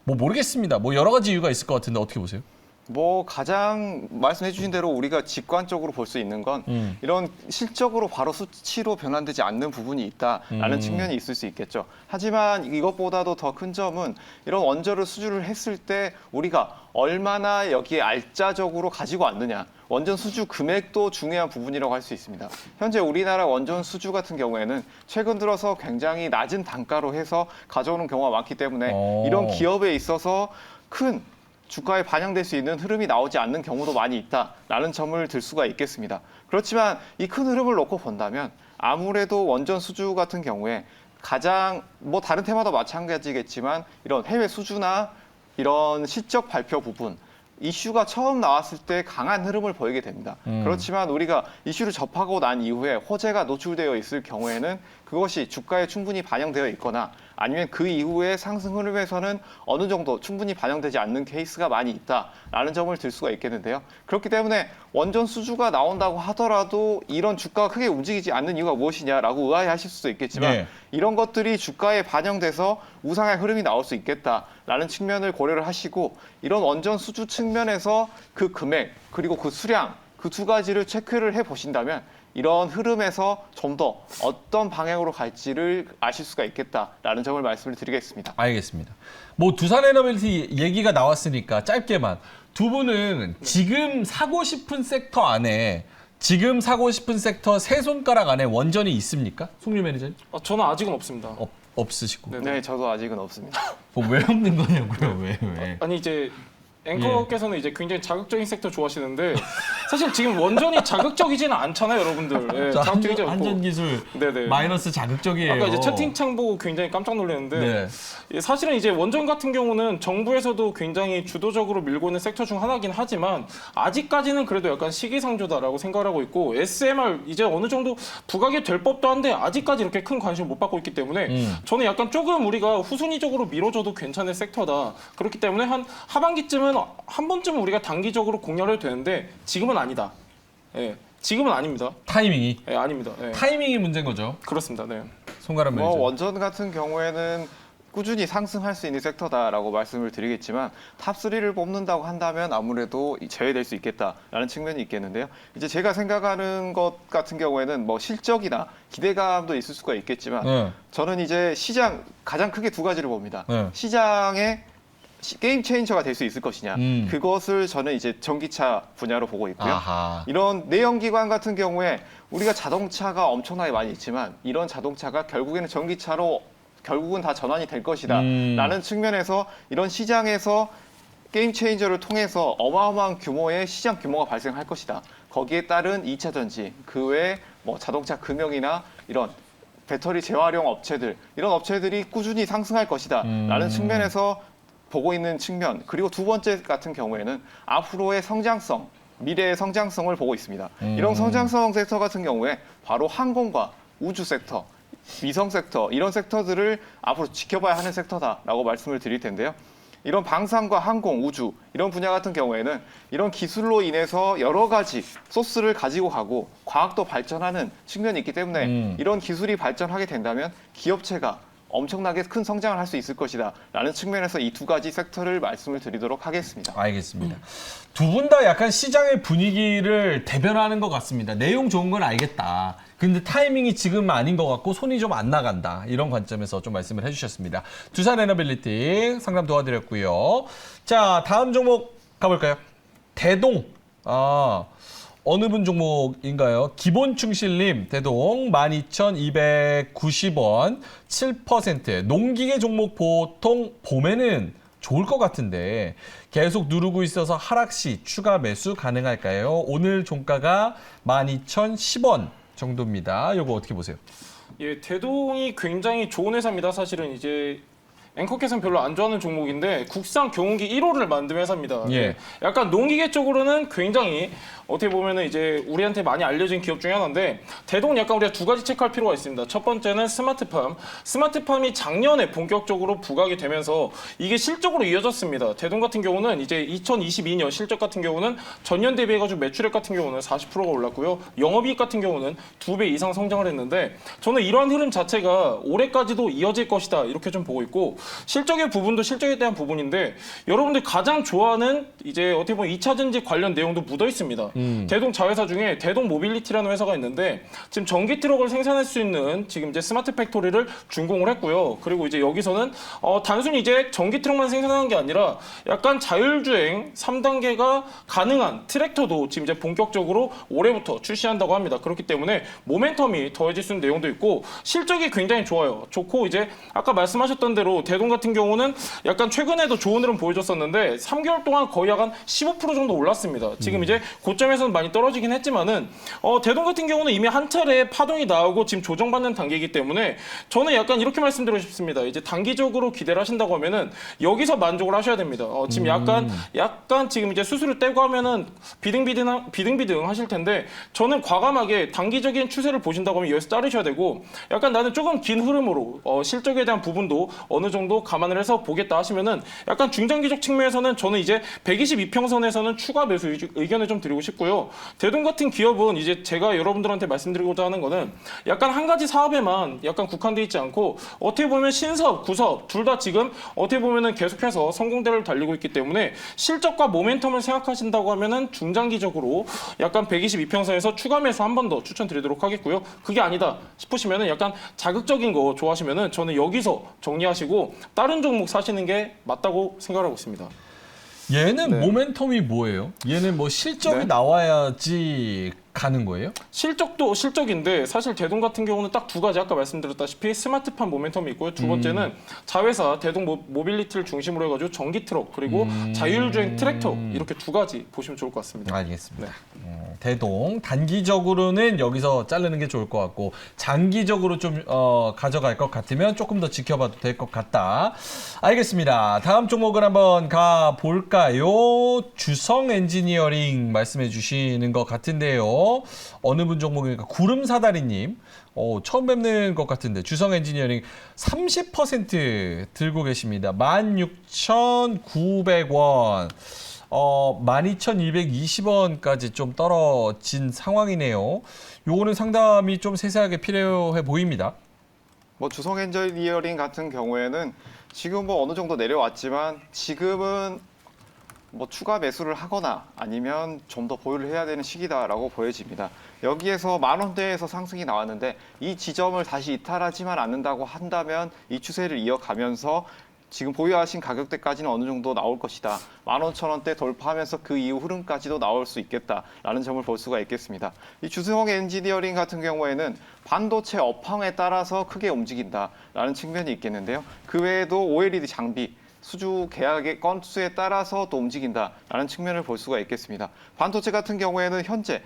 뭐 모르겠습니다. 뭐 여러 가지 이유가 있을 것 같은데 어떻게 보세요? 뭐 가장 말씀해 주신 대로 우리가 직관적으로 볼 수 있는 건 이런 실적으로 바로 수치로 변환되지 않는 부분이 있다라는 측면이 있을 수 있겠죠. 하지만 이것보다도 더 큰 점은 이런 원전을 수주를 했을 때 우리가 얼마나 여기에 알짜적으로 가지고 왔느냐. 원전 수주 금액도 중요한 부분이라고 할 수 있습니다. 현재 우리나라 원전 수주 같은 경우에는 최근 들어서 굉장히 낮은 단가로 해서 가져오는 경우가 많기 때문에 이런 기업에 있어서 큰 주가에 반영될 수 있는 흐름이 나오지 않는 경우도 많이 있다라는 점을 들 수가 있겠습니다. 그렇지만 이 큰 흐름을 놓고 본다면 아무래도 원전 수주 같은 경우에 가장 뭐 다른 테마도 마찬가지겠지만 이런 해외 수주나 이런 실적 발표 부분 이슈가 처음 나왔을 때 강한 흐름을 보이게 됩니다. 그렇지만 우리가 이슈를 접하고 난 이후에 호재가 노출되어 있을 경우에는 그것이 주가에 충분히 반영되어 있거나 아니면 그 이후에 상승 흐름에서는 어느 정도 충분히 반영되지 않는 케이스가 많이 있다라는 점을 들 수가 있겠는데요. 그렇기 때문에 원전 수주가 나온다고 하더라도 이런 주가가 크게 움직이지 않는 이유가 무엇이냐라고 의아해하실 수도 있겠지만 네. 이런 것들이 주가에 반영돼서 우상향 흐름이 나올 수 있겠다라는 측면을 고려를 하시고 이런 원전 수주 측면에서 그 금액 그리고 그 수량 그 두 가지를 체크를 해보신다면 이런 흐름에서 좀 더 어떤 방향으로 갈지를 아실 수가 있겠다라는 점을 말씀을 드리겠습니다. 알겠습니다. 뭐 두산 에너빌리티 얘기가 나왔으니까 짧게만 두 분은 지금 사고 싶은 섹터 안에 지금 사고 싶은 섹터 세 손가락 안에 원전이 있습니까? 송유 매니저님? 저는 아직은 없습니다. 없으시고. 네. 네, 저도 아직은 없습니다. 왜 없는 거냐고요? 왜? 아니 이제 앵커께서는 이제 굉장히 자극적인 섹터 좋아하시는데 사실 지금 원전이 자극적이지는 않잖아요, 여러분들. 예, 자극적이지 않고. 안전 기술 네네. 마이너스 자극적이에요. 아까 이제 채팅창 보고 굉장히 깜짝 놀랐는데 네. 예, 사실은 이제 원전 같은 경우는 정부에서도 굉장히 주도적으로 밀고 있는 섹터 중 하나긴 하지만 아직까지는 그래도 약간 시기상조다라고 생각을 하고 있고 SMR 이제 어느 정도 부각이 될 법도 한데 아직까지 이렇게 큰 관심을 못 받고 있기 때문에 저는 약간 조금 우리가 후순위적으로 밀어줘도 괜찮을 섹터다. 그렇기 때문에 한 하반기쯤은 한 번쯤은 우리가 단기적으로 공략을 해도 되는데 지금은 아니다. 예, 지금은 아닙니다. 타이밍이. 예, 아닙니다. 예. 타이밍이 문제인 거죠. 그렇습니다. 네. 송가람 매니저. 원전 같은 경우에는 꾸준히 상승할 수 있는 섹터다라고 말씀을 드리겠지만 탑3를 뽑는다고 한다면 아무래도 제외될 수 있겠다라는 측면이 있겠는데요. 이제 제가 생각하는 것 같은 경우에는 뭐 실적이나 기대감도 있을 수가 있겠지만 네. 저는 이제 시장 가장 크게 두 가지를 봅니다. 네. 시장의 게임 체인저가 될 수 있을 것이냐. 그것을 저는 이제 전기차 분야로 보고 있고요. 아하. 이런 내연기관 같은 경우에 우리가 자동차가 엄청나게 많이 있지만 이런 자동차가 결국에는 전기차로 결국은 다 전환이 될 것이다 라는 측면에서 이런 시장에서 게임 체인저를 통해서 어마어마한 규모의 시장 규모가 발생할 것이다. 거기에 따른 2차 전지, 그 외에 뭐 자동차 금형이나 이런 배터리 재활용 업체들, 이런 업체들이 꾸준히 상승할 것이다 라는 측면에서 보고 있는 측면. 그리고 두 번째 같은 경우에는 앞으로의 성장성, 미래의 성장성을 보고 있습니다. 이런 성장성 섹터 같은 경우에 바로 항공과 우주 섹터, 위성 섹터, 이런 섹터들을 앞으로 지켜봐야 하는 섹터다라고 말씀을 드릴 텐데요. 이런 방산과 항공, 우주 이런 분야 같은 경우에는 이런 기술로 인해서 여러 가지 소스를 가지고 가고 과학도 발전하는 측면이 있기 때문에 이런 기술이 발전하게 된다면 기업체가 엄청나게 큰 성장을 할 수 있을 것이다 라는 측면에서 이 두 가지 섹터를 말씀을 드리도록 하겠습니다. 알겠습니다. 두 분 다 약간 시장의 분위기를 대변하는 것 같습니다. 내용 좋은 건 알겠다. 근데 타이밍이 지금 아닌 것 같고 손이 좀 안 나간다. 이런 관점에서 좀 말씀을 해주셨습니다. 두산 에너빌리티 상담 도와드렸고요. 자, 다음 종목 가볼까요? 대동. 어느 분 종목인가요? 기본충실님, 대동 12,290원, 7%. 농기계 종목 보통 봄에는 좋을 것 같은데 계속 누르고 있어서 하락 시 추가 매수 가능할까요? 오늘 종가가 12,010원 정도입니다. 이거 어떻게 보세요? 예, 대동이 굉장히 좋은 회사입니다. 사실은 이제 앵커께서는 별로 안 좋아하는 종목인데 국산 경운기 1호를 만든 회사입니다. 예. 약간 농기계 쪽으로는 굉장히 어떻게 보면은 이제 우리한테 많이 알려진 기업 중에 하나인데 대동 약간 우리가 두 가지 체크할 필요가 있습니다. 첫 번째는 스마트팜. 스마트팜이 작년에 본격적으로 부각이 되면서 이게 실적으로 이어졌습니다. 대동 같은 경우는 이제 2022년 실적 같은 경우는 전년 대비해가지고 매출액 같은 경우는 40%가 올랐고요. 영업이익 같은 경우는 2배 이상 성장을 했는데 저는 이러한 흐름 자체가 올해까지도 이어질 것이다 이렇게 좀 보고 있고 실적의 부분도 실적에 대한 부분인데 여러분들 가장 좋아하는 이제 어떻게 보면 2차 전지 관련 내용도 묻어 있습니다. 대동 자회사 중에 대동 모빌리티라는 회사가 있는데 지금 전기 트럭을 생산할 수 있는 지금 이제 스마트 팩토리를 준공을 했고요. 그리고 이제 여기서는 단순히 이제 전기 트럭만 생산하는 게 아니라 약간 자율주행 3단계가 가능한 트랙터도 지금 이제 본격적으로 올해부터 출시한다고 합니다. 그렇기 때문에 모멘텀이 더해질 수 있는 내용도 있고 실적이 굉장히 좋아요. 좋고 이제 아까 말씀하셨던 대로 대동 같은 경우는 약간 최근에도 좋은 흐름 보여줬었는데 3개월 동안 거의 약 한 15% 정도 올랐습니다. 지금 이제 고점 점에서는 많이 떨어지긴 했지만은 대동 같은 경우는 이미 한 차례 파동이 나오고 지금 조정받는 단계이기 때문에 저는 약간 이렇게 말씀드리고 싶습니다. 이제 단기적으로 기대를 하신다고 하면은 여기서 만족을 하셔야 됩니다. 지금 약간 지금 이제 수수료 떼고 하면은 비등비등 하실 텐데 저는 과감하게 단기적인 추세를 보신다고 하면 여기서 자르셔야 되고 약간 나는 조금 긴 흐름으로 실적에 대한 부분도 어느 정도 감안을 해서 보겠다 하시면은 약간 중장기적 측면에서는 저는 이제 122평선에서는 추가 매수 의견을 좀 드리고 싶고요. 대동 같은 기업은 이제 제가 여러분들한테 말씀드리고자 하는 거는 약간 한 가지 사업에만 약간 국한돼 있지 않고 어떻게 보면 신사업, 구사업 둘 다 지금 어떻게 보면은 계속해서 성공대를 달리고 있기 때문에 실적과 모멘텀을 생각하신다고 하면은 중장기적으로 약간 122평선에서 추가 매수 한 번 더 추천드리도록 하겠고요. 그게 아니다 싶으시면은 약간 자극적인 거 좋아하시면은 저는 여기서 정리하시고 다른 종목 사시는 게 맞다고 생각하고 있습니다. 얘는 모멘텀이 뭐예요? 얘는 뭐 실적이 나와야지 가는 거예요? 실적도 실적인데 사실 대동 같은 경우는 딱 두 가지 아까 말씀드렸다시피 스마트팜 모멘텀이 있고요. 두 번째는 자회사 대동 모빌리티를 중심으로 해가지고 전기 트럭 그리고 자율주행 트랙터 이렇게 두 가지 보시면 좋을 것 같습니다. 알겠습니다. 대동 단기적으로는 여기서 자르는 게 좋을 것 같고 장기적으로 좀 가져갈 것 같으면 조금 더 지켜봐도 될 것 같다. 알겠습니다. 다음 종목을 한번 가 볼까요? 주성 엔지니어링 말씀해 주시는 것 같은데요. 어느 분 종목입니까? 구름사다리님. 처음 뵙는 것 같은데 주성 엔지니어링 30% 들고 계십니다. 16,900원. 12,220원까지 좀 떨어진 상황이네요. 요거는 상담이 좀 세세하게 필요해 보입니다. 뭐 주성 엔지니어링 같은 경우에는 지금 뭐 어느 정도 내려왔지만 지금은 뭐 추가 매수를 하거나 아니면 좀 더 보유를 해야 되는 시기다라고 보여집니다. 여기에서 10,000원대에서 상승이 나왔는데 이 지점을 다시 이탈하지만 않는다고 한다면 이 추세를 이어가면서 지금 보유하신 가격대까지는 어느 정도 나올 것이다. 15,000원대 돌파하면서 그 이후 흐름까지도 나올 수 있겠다라는 점을 볼 수가 있겠습니다. 이 주성 엔지니어링 같은 경우에는 반도체 업황에 따라서 크게 움직인다라는 측면이 있겠는데요. 그 외에도 OLED 장비, 수주 계약의 건수에 따라서 또 움직인다라는 측면을 볼 수가 있겠습니다. 반도체 같은 경우에는 현재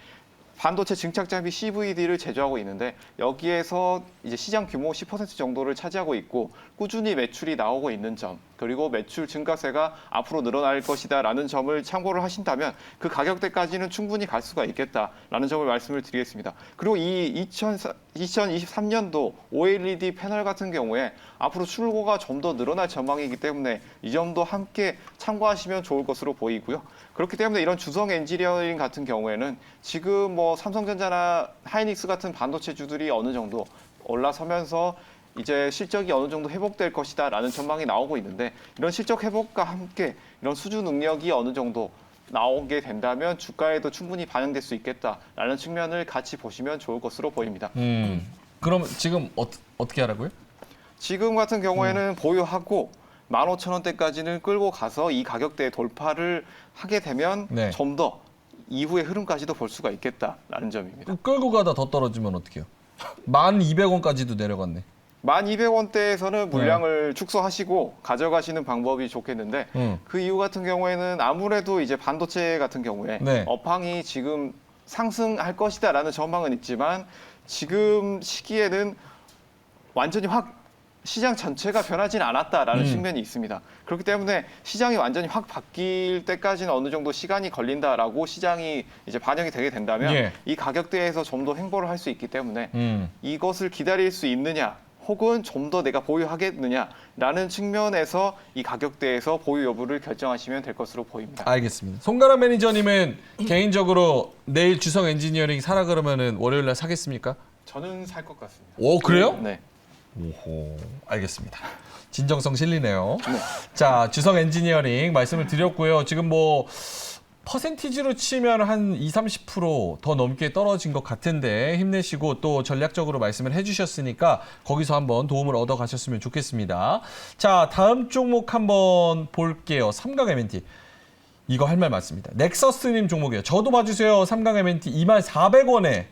반도체 증착 장비 CVD를 제조하고 있는데 여기에서 이제 시장 규모 10% 정도를 차지하고 있고 꾸준히 매출이 나오고 있는 점 그리고 매출 증가세가 앞으로 늘어날 것이다라는 점을 참고를 하신다면 그 가격대까지는 충분히 갈 수가 있겠다라는 점을 말씀을 드리겠습니다. 그리고 이 2023년도 OLED 패널 같은 경우에 앞으로 출고가 좀 더 늘어날 전망이기 때문에 이 점도 함께 참고하시면 좋을 것으로 보이고요. 그렇기 때문에 이런 주성 엔지니어링 같은 경우에는 지금 뭐 삼성전자나 하이닉스 같은 반도체주들이 어느 정도 올라서면서 이제 실적이 어느 정도 회복될 것이다라는 전망이 나오고 있는데 이런 실적 회복과 함께 이런 수주 능력이 어느 정도 나오게 된다면 주가에도 충분히 반영될 수 있겠다라는 측면을 같이 보시면 좋을 것으로 보입니다. 그럼 지금 어떻게 하라고요? 지금 같은 경우에는 보유하고 15,000원대까지는 끌고 가서 이 가격대 돌파를 하게 되면 좀 더 이후의 흐름까지도 볼 수가 있겠다라는 점입니다. 끌고 가다 더 떨어지면 어떡해요? 1,200원까지도 내려갔네. 1,200원대에서는 물량을 축소하시고 가져가시는 방법이 좋겠는데 그 이유 같은 경우에는 아무래도 이제 반도체 같은 경우에 업황이 지금 상승할 것이다라는 전망은 있지만 지금 시기에는 완전히 시장 전체가 변하지는 않았다라는 측면이 있습니다. 그렇기 때문에 시장이 완전히 확 바뀔 때까지는 어느 정도 시간이 걸린다라고 시장이 이제 반영이 되게 된다면 이 가격대에서 좀 더 횡보를 할 수 있기 때문에 이것을 기다릴 수 있느냐 혹은 좀 더 내가 보유하겠느냐라는 측면에서 이 가격대에서 보유 여부를 결정하시면 될 것으로 보입니다. 알겠습니다. 송가람 매니저님은 개인적으로 내일 주성 엔지니어링 사라 그러면은 월요일 날 사겠습니까? 저는 살 것 같습니다. 오, 그래요? 네. 오호, 알겠습니다. 진정성 실리네요. 자, 주성 엔지니어링 말씀을 드렸고요. 지금 뭐 퍼센티지로 치면 한 20-30% 더 넘게 떨어진 것 같은데 힘내시고 또 전략적으로 말씀을 해주셨으니까 거기서 한번 도움을 얻어 가셨으면 좋겠습니다. 자, 다음 종목 한번 볼게요. 삼강 M&T. 이거 할 말 맞습니다. 넥서스님 종목이에요. 저도 봐주세요. 삼강 M&T 24,000원에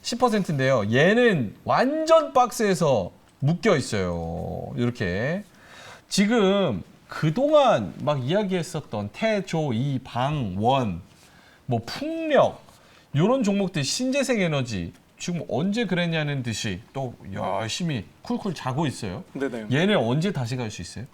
10%인데요. 얘는 완전 박스에서 묶여 있어요. 이렇게. 지금 그동안 막 이야기했었던 태조, 이방, 원, 뭐 풍력, 이런 종목들 신재생 에너지 지금 언제 그랬냐는 듯이 또 열심히 쿨쿨 자고 있어요. 네네. 얘네 언제 다시 갈 수 있어요?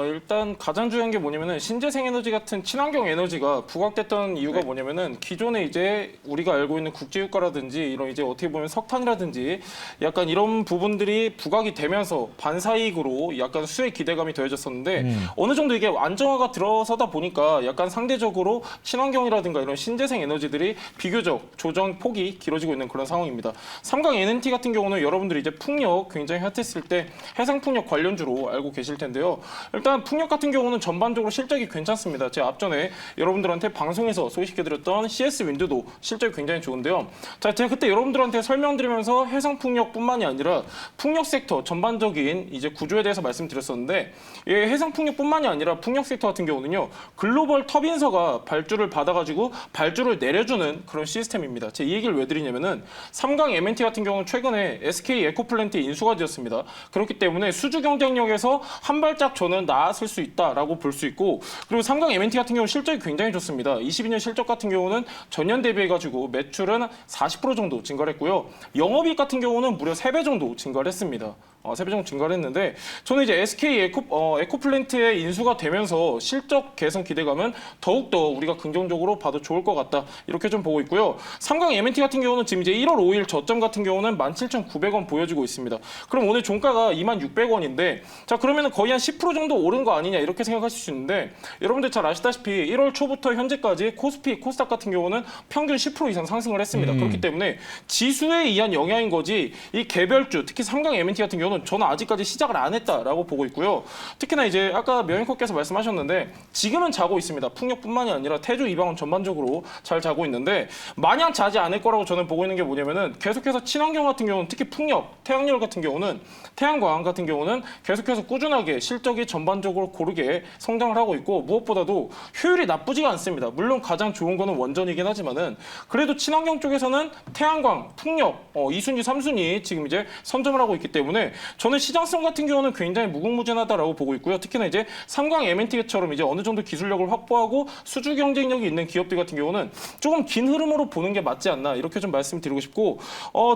일단 가장 중요한 게 뭐냐면은 신재생 에너지 같은 친환경 에너지가 부각됐던 이유가 뭐냐면은 기존에 이제 우리가 알고 있는 국제유가라든지 이런 이제 어떻게 보면 석탄이라든지 약간 이런 부분들이 부각이 되면서 반사이익으로 약간 수익 기대감이 더해졌었는데 어느 정도 이게 안정화가 들어서다 보니까 약간 상대적으로 친환경이라든가 이런 신재생 에너지들이 비교적 조정 폭이 길어지고 있는 그런 상황입니다. 삼강 NNT 같은 경우는 여러분들이 이제 풍력 굉장히 핫했을 때 해상풍력 관련주로 알고 계실 텐데요. 일단 풍력 같은 경우는 전반적으로 실적이 괜찮습니다. 제가 앞전에 여러분들한테 방송에서 소개시켜드렸던 CS 윈드도 실적이 굉장히 좋은데요. 자, 제가 그때 여러분들한테 설명드리면서 해상풍력뿐만이 아니라 풍력 섹터 전반적인 이제 구조에 대해서 말씀드렸었는데 이 해상풍력뿐만이 아니라 풍력 섹터 같은 경우는요. 글로벌 터빈사가 발주를 받아가지고 발주를 내려주는 그런 시스템입니다. 제가 이 얘기를 왜 드리냐면은 삼강 M&T 같은 경우는 최근에 SK 에코플랜트에 인수가 되었습니다. 그렇기 때문에 수주 경쟁력에서 한 발짝 저는 나았을 수 있다라고 볼 수 있고 그리고 삼강 M&T 같은 경우 실적이 굉장히 좋습니다. 22년 실적 같은 경우는 전년 대비해가지고 매출은 40% 정도 증가를 했고요. 영업이익 같은 경우는 무려 3배 정도 증가를 했습니다. 3배 정도 증가를 했는데 저는 이제 SK 에코플랜트에 인수가 되면서 실적 개선 기대감은 더욱더 우리가 긍정적으로 봐도 좋을 것 같다. 이렇게 좀 보고 있고요. 삼강 M&T 같은 경우는 지금 이제 1월 5일 저점 같은 경우는 17,900원 보여지고 있습니다. 그럼 오늘 종가가 26,000원인데 자 그러면 거의 한 10% 정도 오른 거 아니냐 이렇게 생각하실 수 있는데 여러분들 잘 아시다시피 1월 초부터 현재까지 코스피, 코스닥 같은 경우는 평균 10% 이상 상승을 했습니다. 그렇기 때문에 지수에 의한 영향인 거지 이 개별주 특히 삼강 M&T 같은 경우는 저는 아직까지 시작을 안 했다라고 보고 있고요. 특히나 이제 아까 명희코께서 말씀하셨는데 지금은 자고 있습니다. 풍력뿐만이 아니라 태조 이방은 전반적으로 잘 자고 있는데 마냥 자지 않을 거라고 저는 보고 있는 게 뭐냐면은 계속해서 친환경 같은 경우는 특히 풍력, 태양열 같은 경우는 태양광 같은 경우는 계속해서 꾸준하게 실적이 전반적으로 고르게 성장을 하고 있고 무엇보다도 효율이 나쁘지가 않습니다. 물론 가장 좋은 거는 원전이긴 하지만은 그래도 친환경 쪽에서는 태양광, 풍력, 2순위, 3순위 지금 이제 선점을 하고 있기 때문에 저는 시장성 같은 경우는 굉장히 무궁무진하다라고 보고 있고요. 특히나 이제 삼강 M&T처럼 이제 어느 정도 기술력을 확보하고 수주 경쟁력이 있는 기업들 같은 경우는 조금 긴 흐름으로 보는 게 맞지 않나 이렇게 좀 말씀드리고 싶고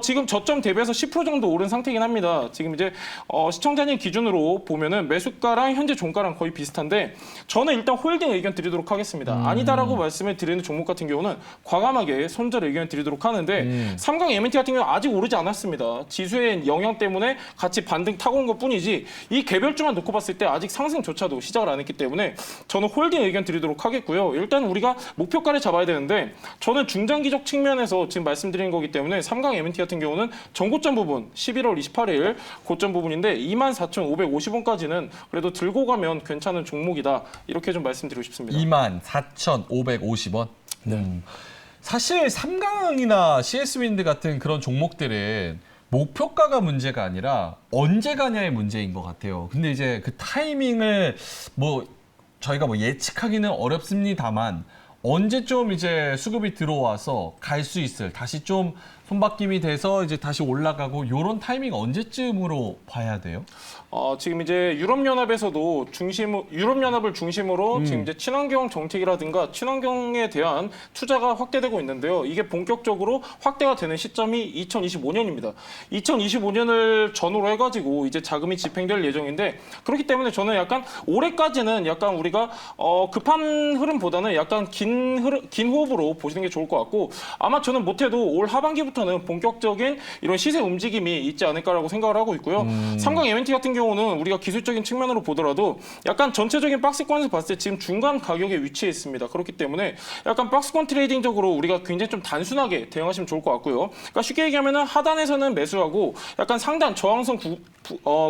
지금 저점 대비해서 10% 정도 오른 상태이긴 합니다. 지금 이제 시청자님 기준으로 보면은 매수가랑 현재 종가랑 거의 비슷한데 저는 일단 홀딩 의견 드리도록 하겠습니다. 아니다라고 말씀을 드리는 종목 같은 경우는 과감하게 손절 의견 드리도록 하는데 삼강 M&T 같은 경우는 아직 오르지 않았습니다. 지수의 영향 때문에 같이 반등 타고 온 것뿐이지 이 개별주만 놓고 봤을 때 아직 상승조차도 시작을 안 했기 때문에 저는 홀딩 의견 드리도록 하겠고요. 일단 우리가 목표가를 잡아야 되는데 저는 중장기적 측면에서 지금 말씀드린 거기 때문에 삼강 M&T 같은 경우는 전고점 부분 11월 28일 고점 부분인데 24,550원까지는 그래도 들고 가면 괜찮은 종목이다. 이렇게 좀 말씀드리고 싶습니다. 24,550원. 사실 삼강이나 CS윈드 같은 그런 종목들은 목표가가 문제가 아니라 언제 가냐의 문제인 것 같아요. 근데 이제 그 타이밍을 저희가 예측하기는 어렵습니다만 언제쯤 이제 수급이 들어와서 갈 수 있을 다시 좀 손바뀜이 돼서 이제 다시 올라가고 이런 타이밍 언제쯤으로 봐야 돼요? 지금 이제 유럽연합에서도 유럽연합을 중심으로 지금 이제 친환경 정책이라든가 친환경에 대한 투자가 확대되고 있는데요. 이게 본격적으로 확대가 되는 시점이 2025년입니다. 2025년을 전후로 해가지고 이제 자금이 집행될 예정인데 그렇기 때문에 저는 약간 올해까지는 약간 우리가 급한 흐름보다는 약간 긴 호흡으로 보시는 게 좋을 것 같고 아마 저는 못해도 올 하반기부터는 본격적인 이런 시세 움직임이 있지 않을까라고 생각을 하고 있고요. 삼강 M&T 같은 경우는 우리가 기술적인 측면으로 보더라도 약간 전체적인 박스권에서 봤을 때 지금 중간 가격에 위치해 있습니다. 그렇기 때문에 약간 박스권 트레이딩적으로 우리가 굉장히 좀 단순하게 대응하시면 좋을 것 같고요. 그러니까 쉽게 얘기하면 하단에서는 매수하고 약간 상단 저항선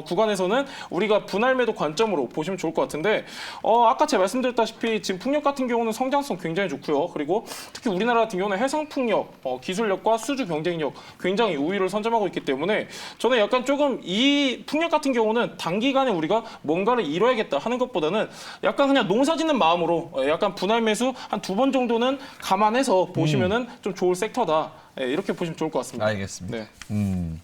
구간에서는 우리가 분할 매도 관점으로 보시면 좋을 것 같은데 아까 제가 말씀드렸다시피 지금 풍력 같은 경우는 성장성 굉장히 좋고요. 그리고 특히 우리나라 같은 경우는 해상 풍력 기술력과 수주 경쟁력 굉장히 우위를 선점하고 있기 때문에 저는 약간 조금 이 풍력 같은 경우는 단기간에 우리가 뭔가를 이뤄야겠다 하는 것보다는 약간 그냥 농사 짓는 마음으로 약간 분할 매수 한 2번 정도는 감안해서 보시면은 좀 좋을 섹터다. 이렇게 보시면 좋을 것 같습니다. 알겠습니다. 네.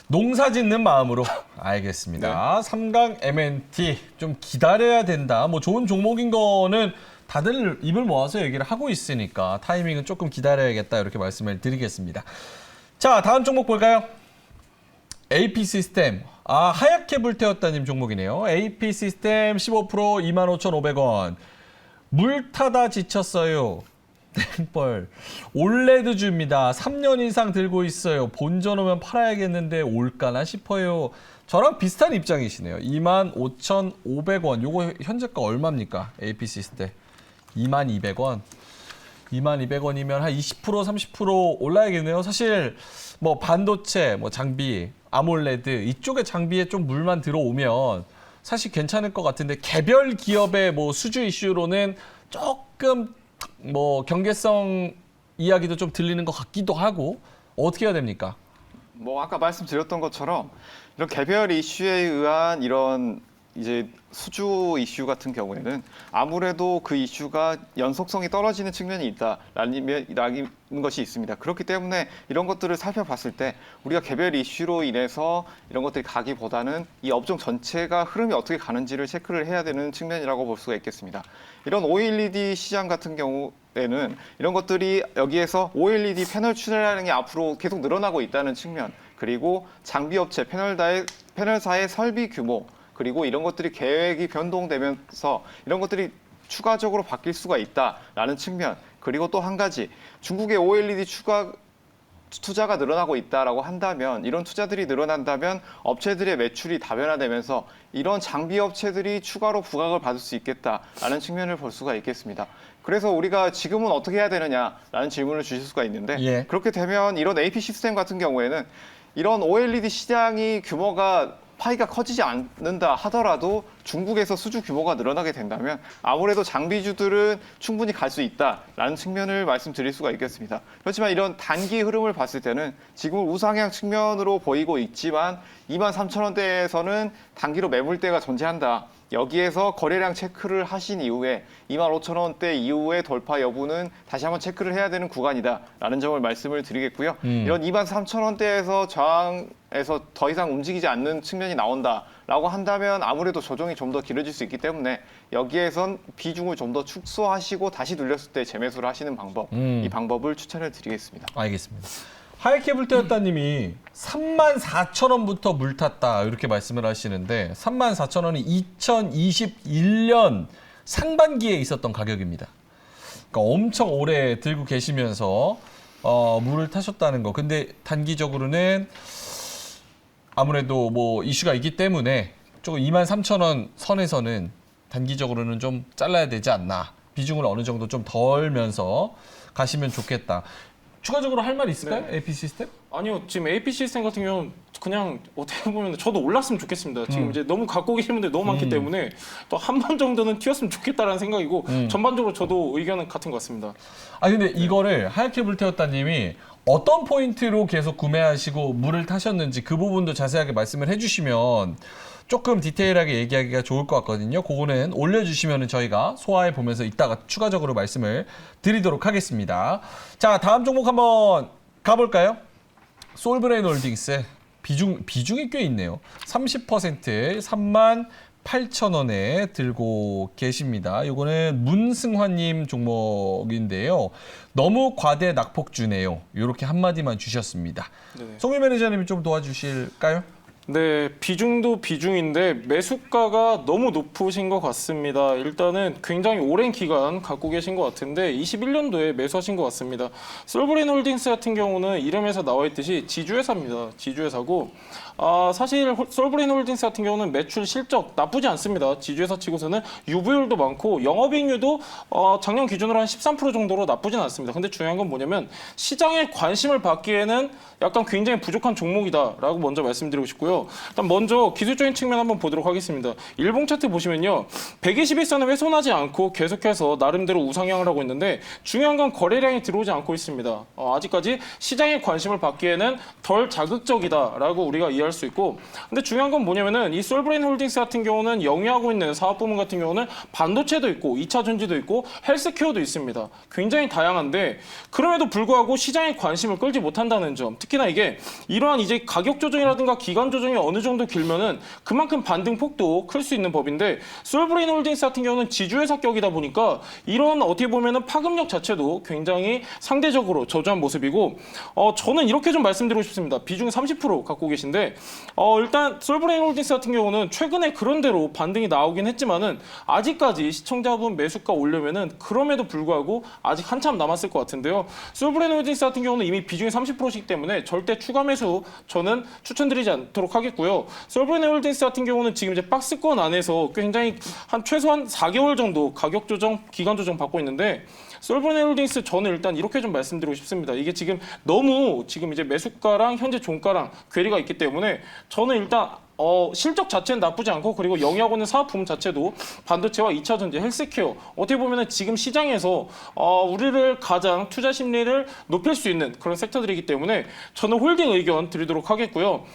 농사 짓는 마음으로 알겠습니다. 네. 삼강 M&T 좀 기다려야 된다. 좋은 종목인 거는 다들 입을 모아서 얘기를 하고 있으니까 타이밍은 조금 기다려야겠다 이렇게 말씀을 드리겠습니다. 자, 다음 종목 볼까요? AP 시스템. 하얗게 불태웠다님 종목이네요. AP 시스템 15% 25,500원. 물 타다 지쳤어요. 땡벌. 올레드주입니다. 3년 이상 들고 있어요. 본전 오면 팔아야겠는데 올까나 싶어요. 저랑 비슷한 입장이시네요. 25,500원. 요거 현재가 얼마입니까? AP 시스템. 22,000원. 22,000원이면 한 20% 30% 올라야겠네요. 사실 뭐 반도체, 뭐 장비, 아몰레드 이쪽의 장비에 좀 물만 들어오면 사실 괜찮을 것 같은데 개별 기업의 뭐 수주 이슈로는 조금 뭐 경계성 이야기도 좀 들리는 것 같기도 하고 어떻게 해야 됩니까? 뭐 아까 말씀드렸던 것처럼 이런 개별 이슈에 의한 이런 이제 수주 이슈 같은 경우에는 아무래도 그 이슈가 연속성이 떨어지는 측면이 있다라는 것이 있습니다. 그렇기 때문에 이런 것들을 살펴봤을 때 우리가 개별 이슈로 인해서 이런 것들이 가기보다는 이 업종 전체가 흐름이 어떻게 가는지를 체크를 해야 되는 측면이라고 볼 수가 있겠습니다. 이런 OLED 시장 같은 경우에는 이런 것들이 여기에서 OLED 패널 출하량이 앞으로 계속 늘어나고 있다는 측면, 그리고 장비업체 패널사의 설비 규모, 그리고 이런 것들이 계획이 변동되면서 이런 것들이 추가적으로 바뀔 수가 있다라는 측면, 그리고 또 한 가지 중국의 OLED 투자가 늘어나고 있다라고 한다면, 이런 투자들이 늘어난다면 업체들의 매출이 다변화되면서 이런 장비 업체들이 추가로 부각을 받을 수 있겠다라는 측면을 볼 수가 있겠습니다. 그래서 우리가 지금은 어떻게 해야 되느냐라는 질문을 주실 수가 있는데, 예. 그렇게 되면 이런 AP 시스템 같은 경우에는 이런 OLED 시장이 규모가 파이가 커지지 않는다 하더라도 중국에서 수주 규모가 늘어나게 된다면 아무래도 장비주들은 충분히 갈 수 있다라는 측면을 말씀드릴 수가 있겠습니다. 그렇지만 이런 단기 흐름을 봤을 때는 지금 우상향 측면으로 보이고 있지만 23,000원대에서는 단기로 매물대가 존재한다. 여기에서 거래량 체크를 하신 이후에 25,000원대 이후의 돌파 여부는 다시 한번 체크를 해야 되는 구간이다라는 점을 말씀을 드리겠고요. 이런 23,000원대에서 저항에서 더 이상 움직이지 않는 측면이 나온다라고 한다면 아무래도 조정이 좀 더 길어질 수 있기 때문에 여기에선 비중을 좀 더 축소하시고 다시 눌렸을 때 재매수를 하시는 방법, 이 방법을 추천을 드리겠습니다. 알겠습니다. 하얗게 불태웠다님이 34,000원부터 물 탔다 이렇게 말씀을 하시는데 34,000원이 2021년 상반기에 있었던 가격입니다. 그러니까 엄청 오래 들고 계시면서 물을 타셨다는 거. 근데 단기적으로는 아무래도 뭐 이슈가 있기 때문에 조금 23,000원 선에서는 단기적으로는 좀 잘라야 되지 않나. 비중을 어느 정도 좀 덜면서 가시면 좋겠다. 추가적으로 할 말 있을까요? 네. AP 시스템? 아니요, 지금 AP 시스템 같은 경우는 그냥 어떻게 보면 저도 올랐으면 좋겠습니다. 지금 이제 너무 갖고 계신 분들이 너무 많기 때문에 또 한 번 정도는 튀었으면 좋겠다라는 생각이고 전반적으로 저도 의견은 같은 것 같습니다. 근데 이거를 하얗게 불태웠다님이 어떤 포인트로 계속 구매하시고 물을 타셨는지 그 부분도 자세하게 말씀을 해주시면 조금 디테일하게 얘기하기가 좋을 것 같거든요. 그거는 올려주시면 저희가 소화해 보면서 이따가 추가적으로 말씀을 드리도록 하겠습니다. 자, 다음 종목 한번 가볼까요? 솔브레인 홀딩스 비중이 꽤 있네요. 30% 38,000원에 들고 계십니다. 이거는 문승환님 종목인데요. 너무 과대 낙폭주네요. 이렇게 한마디만 주셨습니다. 네네. 송유 매니저님이 좀 도와주실까요? 네, 비중도 비중인데 매수가가 너무 높으신 것 같습니다. 일단은 굉장히 오랜 기간 갖고 계신 것 같은데 21년도에 매수하신 것 같습니다. 솔브레인 홀딩스 같은 경우는 이름에서 나와 있듯이 지주회사입니다. 지주회사고 사실 솔브레인 홀딩스 같은 경우는 매출 실적 나쁘지 않습니다. 지주회사 치고서는 유보율도 많고 영업이익률도 작년 기준으로 한 13% 정도로 나쁘진 않습니다. 근데 중요한 건 뭐냐면 시장의 관심을 받기에는 약간 굉장히 부족한 종목이다라고 먼저 말씀드리고 싶고요. 일단 먼저 기술적인 측면 한번 보도록 하겠습니다. 일봉 차트 보시면요. 121선을 훼손하지 않고 계속해서 나름대로 우상향을 하고 있는데 중요한 건 거래량이 들어오지 않고 있습니다. 아직까지 시장의 관심을 받기에는 덜 자극적이다라고 우리가 이해할 말할 수 있고, 근데 중요한 건 뭐냐면은 이 솔브레인 홀딩스 같은 경우는 영위하고 있는 사업 부문 같은 경우는 반도체도 있고 2차 전지도 있고 헬스케어도 있습니다. 굉장히 다양한데 그럼에도 불구하고 시장의 관심을 끌지 못한다는 점, 특히나 이게 이러한 이제 가격 조정이라든가 기간 조정이 어느 정도 길면은 그만큼 반등 폭도 클 수 있는 법인데, 솔브레인 홀딩스 같은 경우는 지주회사 격이다 보니까 이런 어떻게 보면은 파급력 자체도 굉장히 상대적으로 저조한 모습이고, 저는 이렇게 좀 말씀드리고 싶습니다. 비중 30% 갖고 계신데, 일단 솔브레인 홀딩스 같은 경우는 최근에 그런 대로 반등이 나오긴 했지만은 아직까지 시청자분 매수가 올려면은 그럼에도 불구하고 아직 한참 남았을 것 같은데요. 솔브레인 홀딩스 같은 경우는 이미 비중이 30%이기 때문에 절대 추가 매수 저는 추천드리지 않도록 하겠고요. 솔브레인 홀딩스 같은 경우는 지금 이제 박스권 안에서 굉장히 한 최소한 4개월 정도 가격 조정, 기간 조정 받고 있는데, 솔브레인 홀딩스 저는 일단 이렇게 좀 말씀드리고 싶습니다. 이게 지금 너무 지금 이제 매수가랑 현재 종가랑 괴리가 있기 때문에 저는 일단 실적 자체는 나쁘지 않고, 그리고 영위하고 있는 사업 부문 자체도 반도체와 2차 전지, 헬스케어, 어떻게 보면은 지금 시장에서 우리를 가장 투자 심리를 높일 수 있는 그런 섹터들이기 때문에 저는 홀딩 의견 드리도록 하겠고요.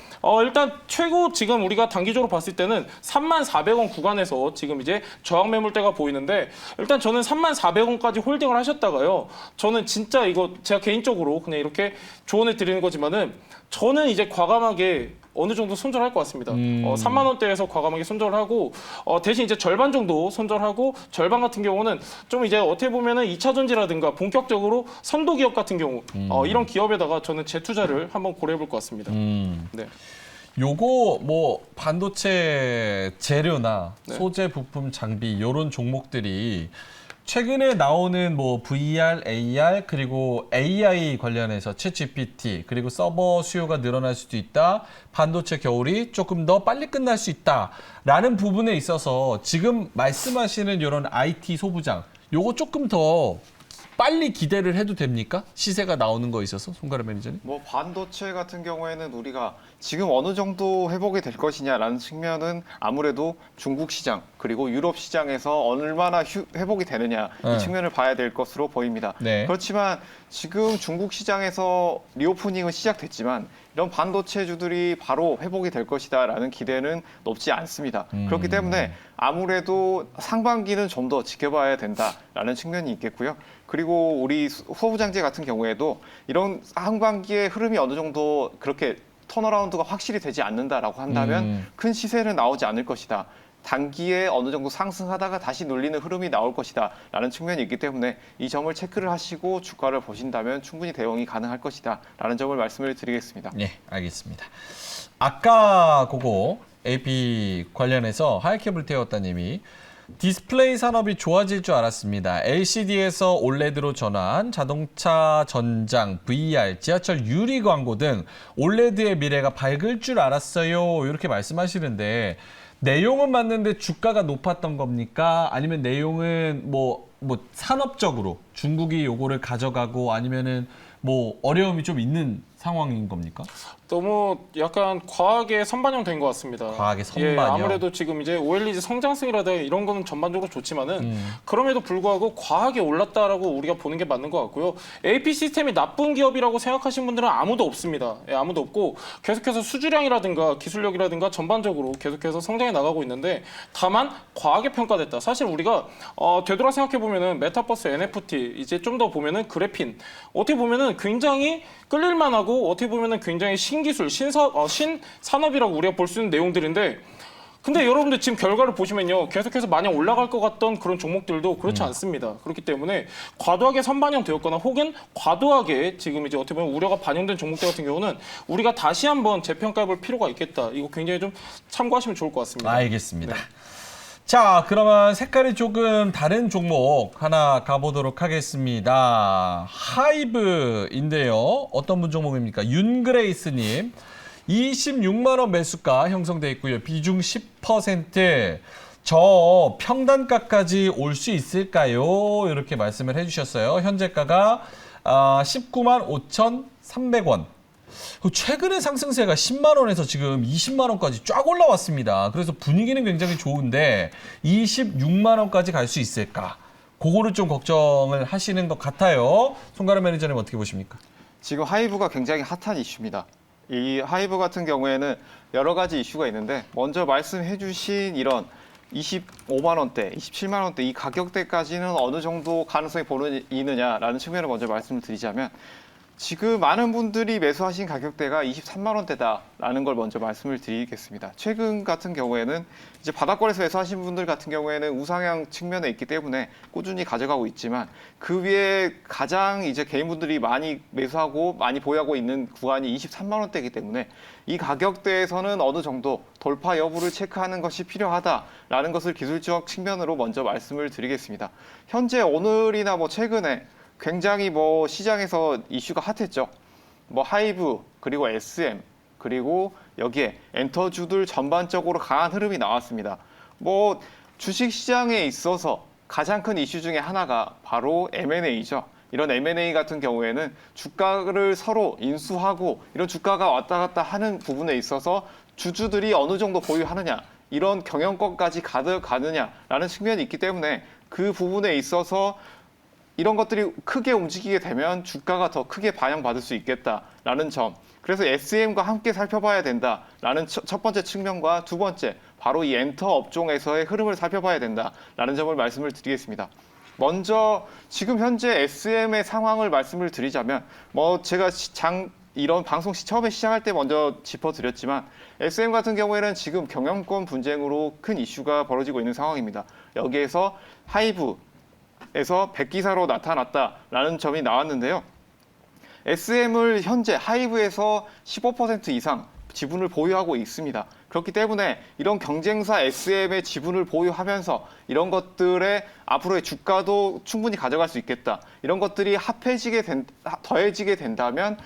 일단 최고 지금 우리가 단기적으로 봤을 때는 34,000원 구간에서 지금 이제 저항 매물대가 보이는데, 일단 저는 34,000원까지 홀딩을 하셨다가요. 저는 진짜 이거 제가 개인적으로 그냥 이렇게 조언을 드리는 거지만은 저는 이제 과감하게 어느 정도 손절할 것 같습니다. 3만 원대에서 과감하게 손절하고, 대신 이제 절반 정도 손절하고, 절반 같은 경우는 좀 이제 어떻게 보면은 2차 전지라든가 본격적으로 선도 기업 같은 경우, 이런 기업에다가 저는 재투자를 한번 고려해 볼 것 같습니다. 네. 요거 뭐 반도체 재료나 네. 소재 부품 장비 요런 종목들이 최근에 나오는 뭐 VR, AR 그리고 AI 관련해서 챗GPT 그리고 서버 수요가 늘어날 수도 있다. 반도체 겨울이 조금 더 빨리 끝날 수 있다라는 부분에 있어서 지금 말씀하시는 이런 IT 소부장 요거 조금 더 빨리 기대를 해도 됩니까? 시세가 나오는 거에 있어서 손가락 매니저님? 뭐 반도체 같은 경우에는 우리가 지금 어느 정도 회복이 될 것이냐라는 측면은 아무래도 중국 시장 그리고 유럽 시장에서 얼마나 회복이 되느냐 네. 이 측면을 봐야 될 것으로 보입니다. 네. 그렇지만 지금 중국 시장에서 리오프닝은 시작됐지만 이런 반도체주들이 바로 회복이 될 것이다라는 기대는 높지 않습니다. 그렇기 때문에 아무래도 상반기는 좀 더 지켜봐야 된다라는 측면이 있겠고요. 그리고 우리 소부장재 같은 경우에도 이런 상반기의 흐름이 어느 정도 그렇게 턴어라운드가 확실히 되지 않는다라고 한다면 큰 시세는 나오지 않을 것이다. 단기에 어느 정도 상승하다가 다시 눌리는 흐름이 나올 것이다 라는 측면이 있기 때문에 이 점을 체크를 하시고 주가를 보신다면 충분히 대응이 가능할 것이다 라는 점을 말씀을 드리겠습니다. 네, 알겠습니다. 아까 그거 AP 관련해서 하이케이블 태웠다님이 디스플레이 산업이 좋아질 줄 알았습니다. LCD에서 OLED로 전환, 자동차 전장, VR, 지하철 유리 광고 등 OLED의 미래가 밝을 줄 알았어요. 이렇게 말씀하시는데 내용은 맞는데 주가가 높았던 겁니까? 아니면 내용은 뭐 산업적으로 중국이 요거를 가져가고 아니면은 뭐 어려움이 좀 있는 상황인 겁니까? 너무 약간 과하게 선반영된 것 같습니다. 과하게 선반영? 예, 아무래도 지금 이제 OLED 성장성이라든가 이런 거는 전반적으로 좋지만은 그럼에도 불구하고 과하게 올랐다라고 우리가 보는 게 맞는 것 같고요. AP 시스템이 나쁜 기업이라고 생각하시는 분들은 아무도 없습니다. 예, 아무도 없고 계속해서 수주량이라든가 기술력이라든가 전반적으로 계속해서 성장해 나가고 있는데, 다만 과하게 평가됐다. 사실 우리가 되돌아 생각해 보면은 메타버스, NFT 이제 좀 더 보면은 그래핀 어떻게 보면은 굉장히 끌릴만하고 어떻게 보면은 굉장히 신기술, 신산업이라고 우리가 볼 수 있는 내용들인데, 근데 여러분들 지금 결과를 보시면요, 계속해서 마냥 올라갈 것 같던 그런 종목들도 그렇지 않습니다. 그렇기 때문에 과도하게 선반영되었거나 혹은 과도하게 지금 이제 어떻게 보면 우려가 반영된 종목들 같은 경우는 우리가 다시 한번 재평가해볼 필요가 있겠다. 이거 굉장히 좀 참고하시면 좋을 것 같습니다. 알겠습니다. 네. 자, 그러면 색깔이 조금 다른 종목 하나 가보도록 하겠습니다. 하이브인데요. 어떤 분 종목입니까? 윤그레이스님. 26만 원 매수가 형성돼 있고요. 비중 10%. 저 평단가까지 올 수 있을까요? 이렇게 말씀을 해주셨어요. 현재가가 19만 5,300원. 최근의 상승세가 10만 원에서 지금 20만 원까지 쫙 올라왔습니다. 그래서 분위기는 굉장히 좋은데 26만 원까지 갈 수 있을까? 그거를 좀 걱정을 하시는 것 같아요. 손가락 매니저님 어떻게 보십니까? 지금 하이브가 굉장히 핫한 이슈입니다. 이 하이브 같은 경우에는 여러 가지 이슈가 있는데 먼저 말씀해 주신 이런 25만 원대, 27만 원대 이 가격대까지는 어느 정도 가능성이 보이느냐라는 측면을 먼저 말씀을 드리자면 지금 많은 분들이 매수하신 가격대가 23만 원대다라는 걸 먼저 말씀을 드리겠습니다. 최근 같은 경우에는 이제 바닥권에서 매수하신 분들 같은 경우에는 우상향 측면에 있기 때문에 꾸준히 가져가고 있지만 그 위에 가장 이제 개인분들이 많이 매수하고 많이 보유하고 있는 구간이 23만 원대이기 때문에 이 가격대에서는 어느 정도 돌파 여부를 체크하는 것이 필요하다라는 것을 기술적 측면으로 먼저 말씀을 드리겠습니다. 현재 오늘이나 뭐 최근에 굉장히 뭐 시장에서 이슈가 핫했죠. 뭐 하이브 그리고 SM 그리고 여기에 엔터주들 전반적으로 강한 흐름이 나왔습니다. 뭐 주식 시장에 있어서 가장 큰 이슈 중에 하나가 바로 M&A죠. 이런 M&A 같은 경우에는 주가를 서로 인수하고 이런 주가가 왔다 갔다 하는 부분에 있어서 주주들이 어느 정도 보유하느냐 이런 경영권까지 가느냐라는 측면이 있기 때문에 그 부분에 있어서 이런 것들이 크게 움직이게 되면 주가가 더 크게 반영받을 수 있겠다라는 점. 그래서 SM과 함께 살펴봐야 된다라는 첫 번째 측면과 두 번째, 바로 이 엔터 업종에서의 흐름을 살펴봐야 된다라는 점을 말씀을 드리겠습니다. 먼저 지금 현재 SM의 상황을 말씀을 드리자면 뭐 제가 이런 방송 처음에 시작할 때 먼저 짚어드렸지만 SM 같은 경우에는 지금 경영권 분쟁으로 큰 이슈가 벌어지고 있는 상황입니다. 여기에서 하이브에서 백기사로 나타났다라는 점이 나왔는데요. SM을 현재 하이브에서 15% 이상 지분을 보유하고 있습니다. 그렇기 때문에 이런 경쟁사 SM의 지분을 보유하면서 이런 것들의 앞으로의 주가도 충분히 가져갈 수 있겠다. 이런 것들이 더해지게 된다면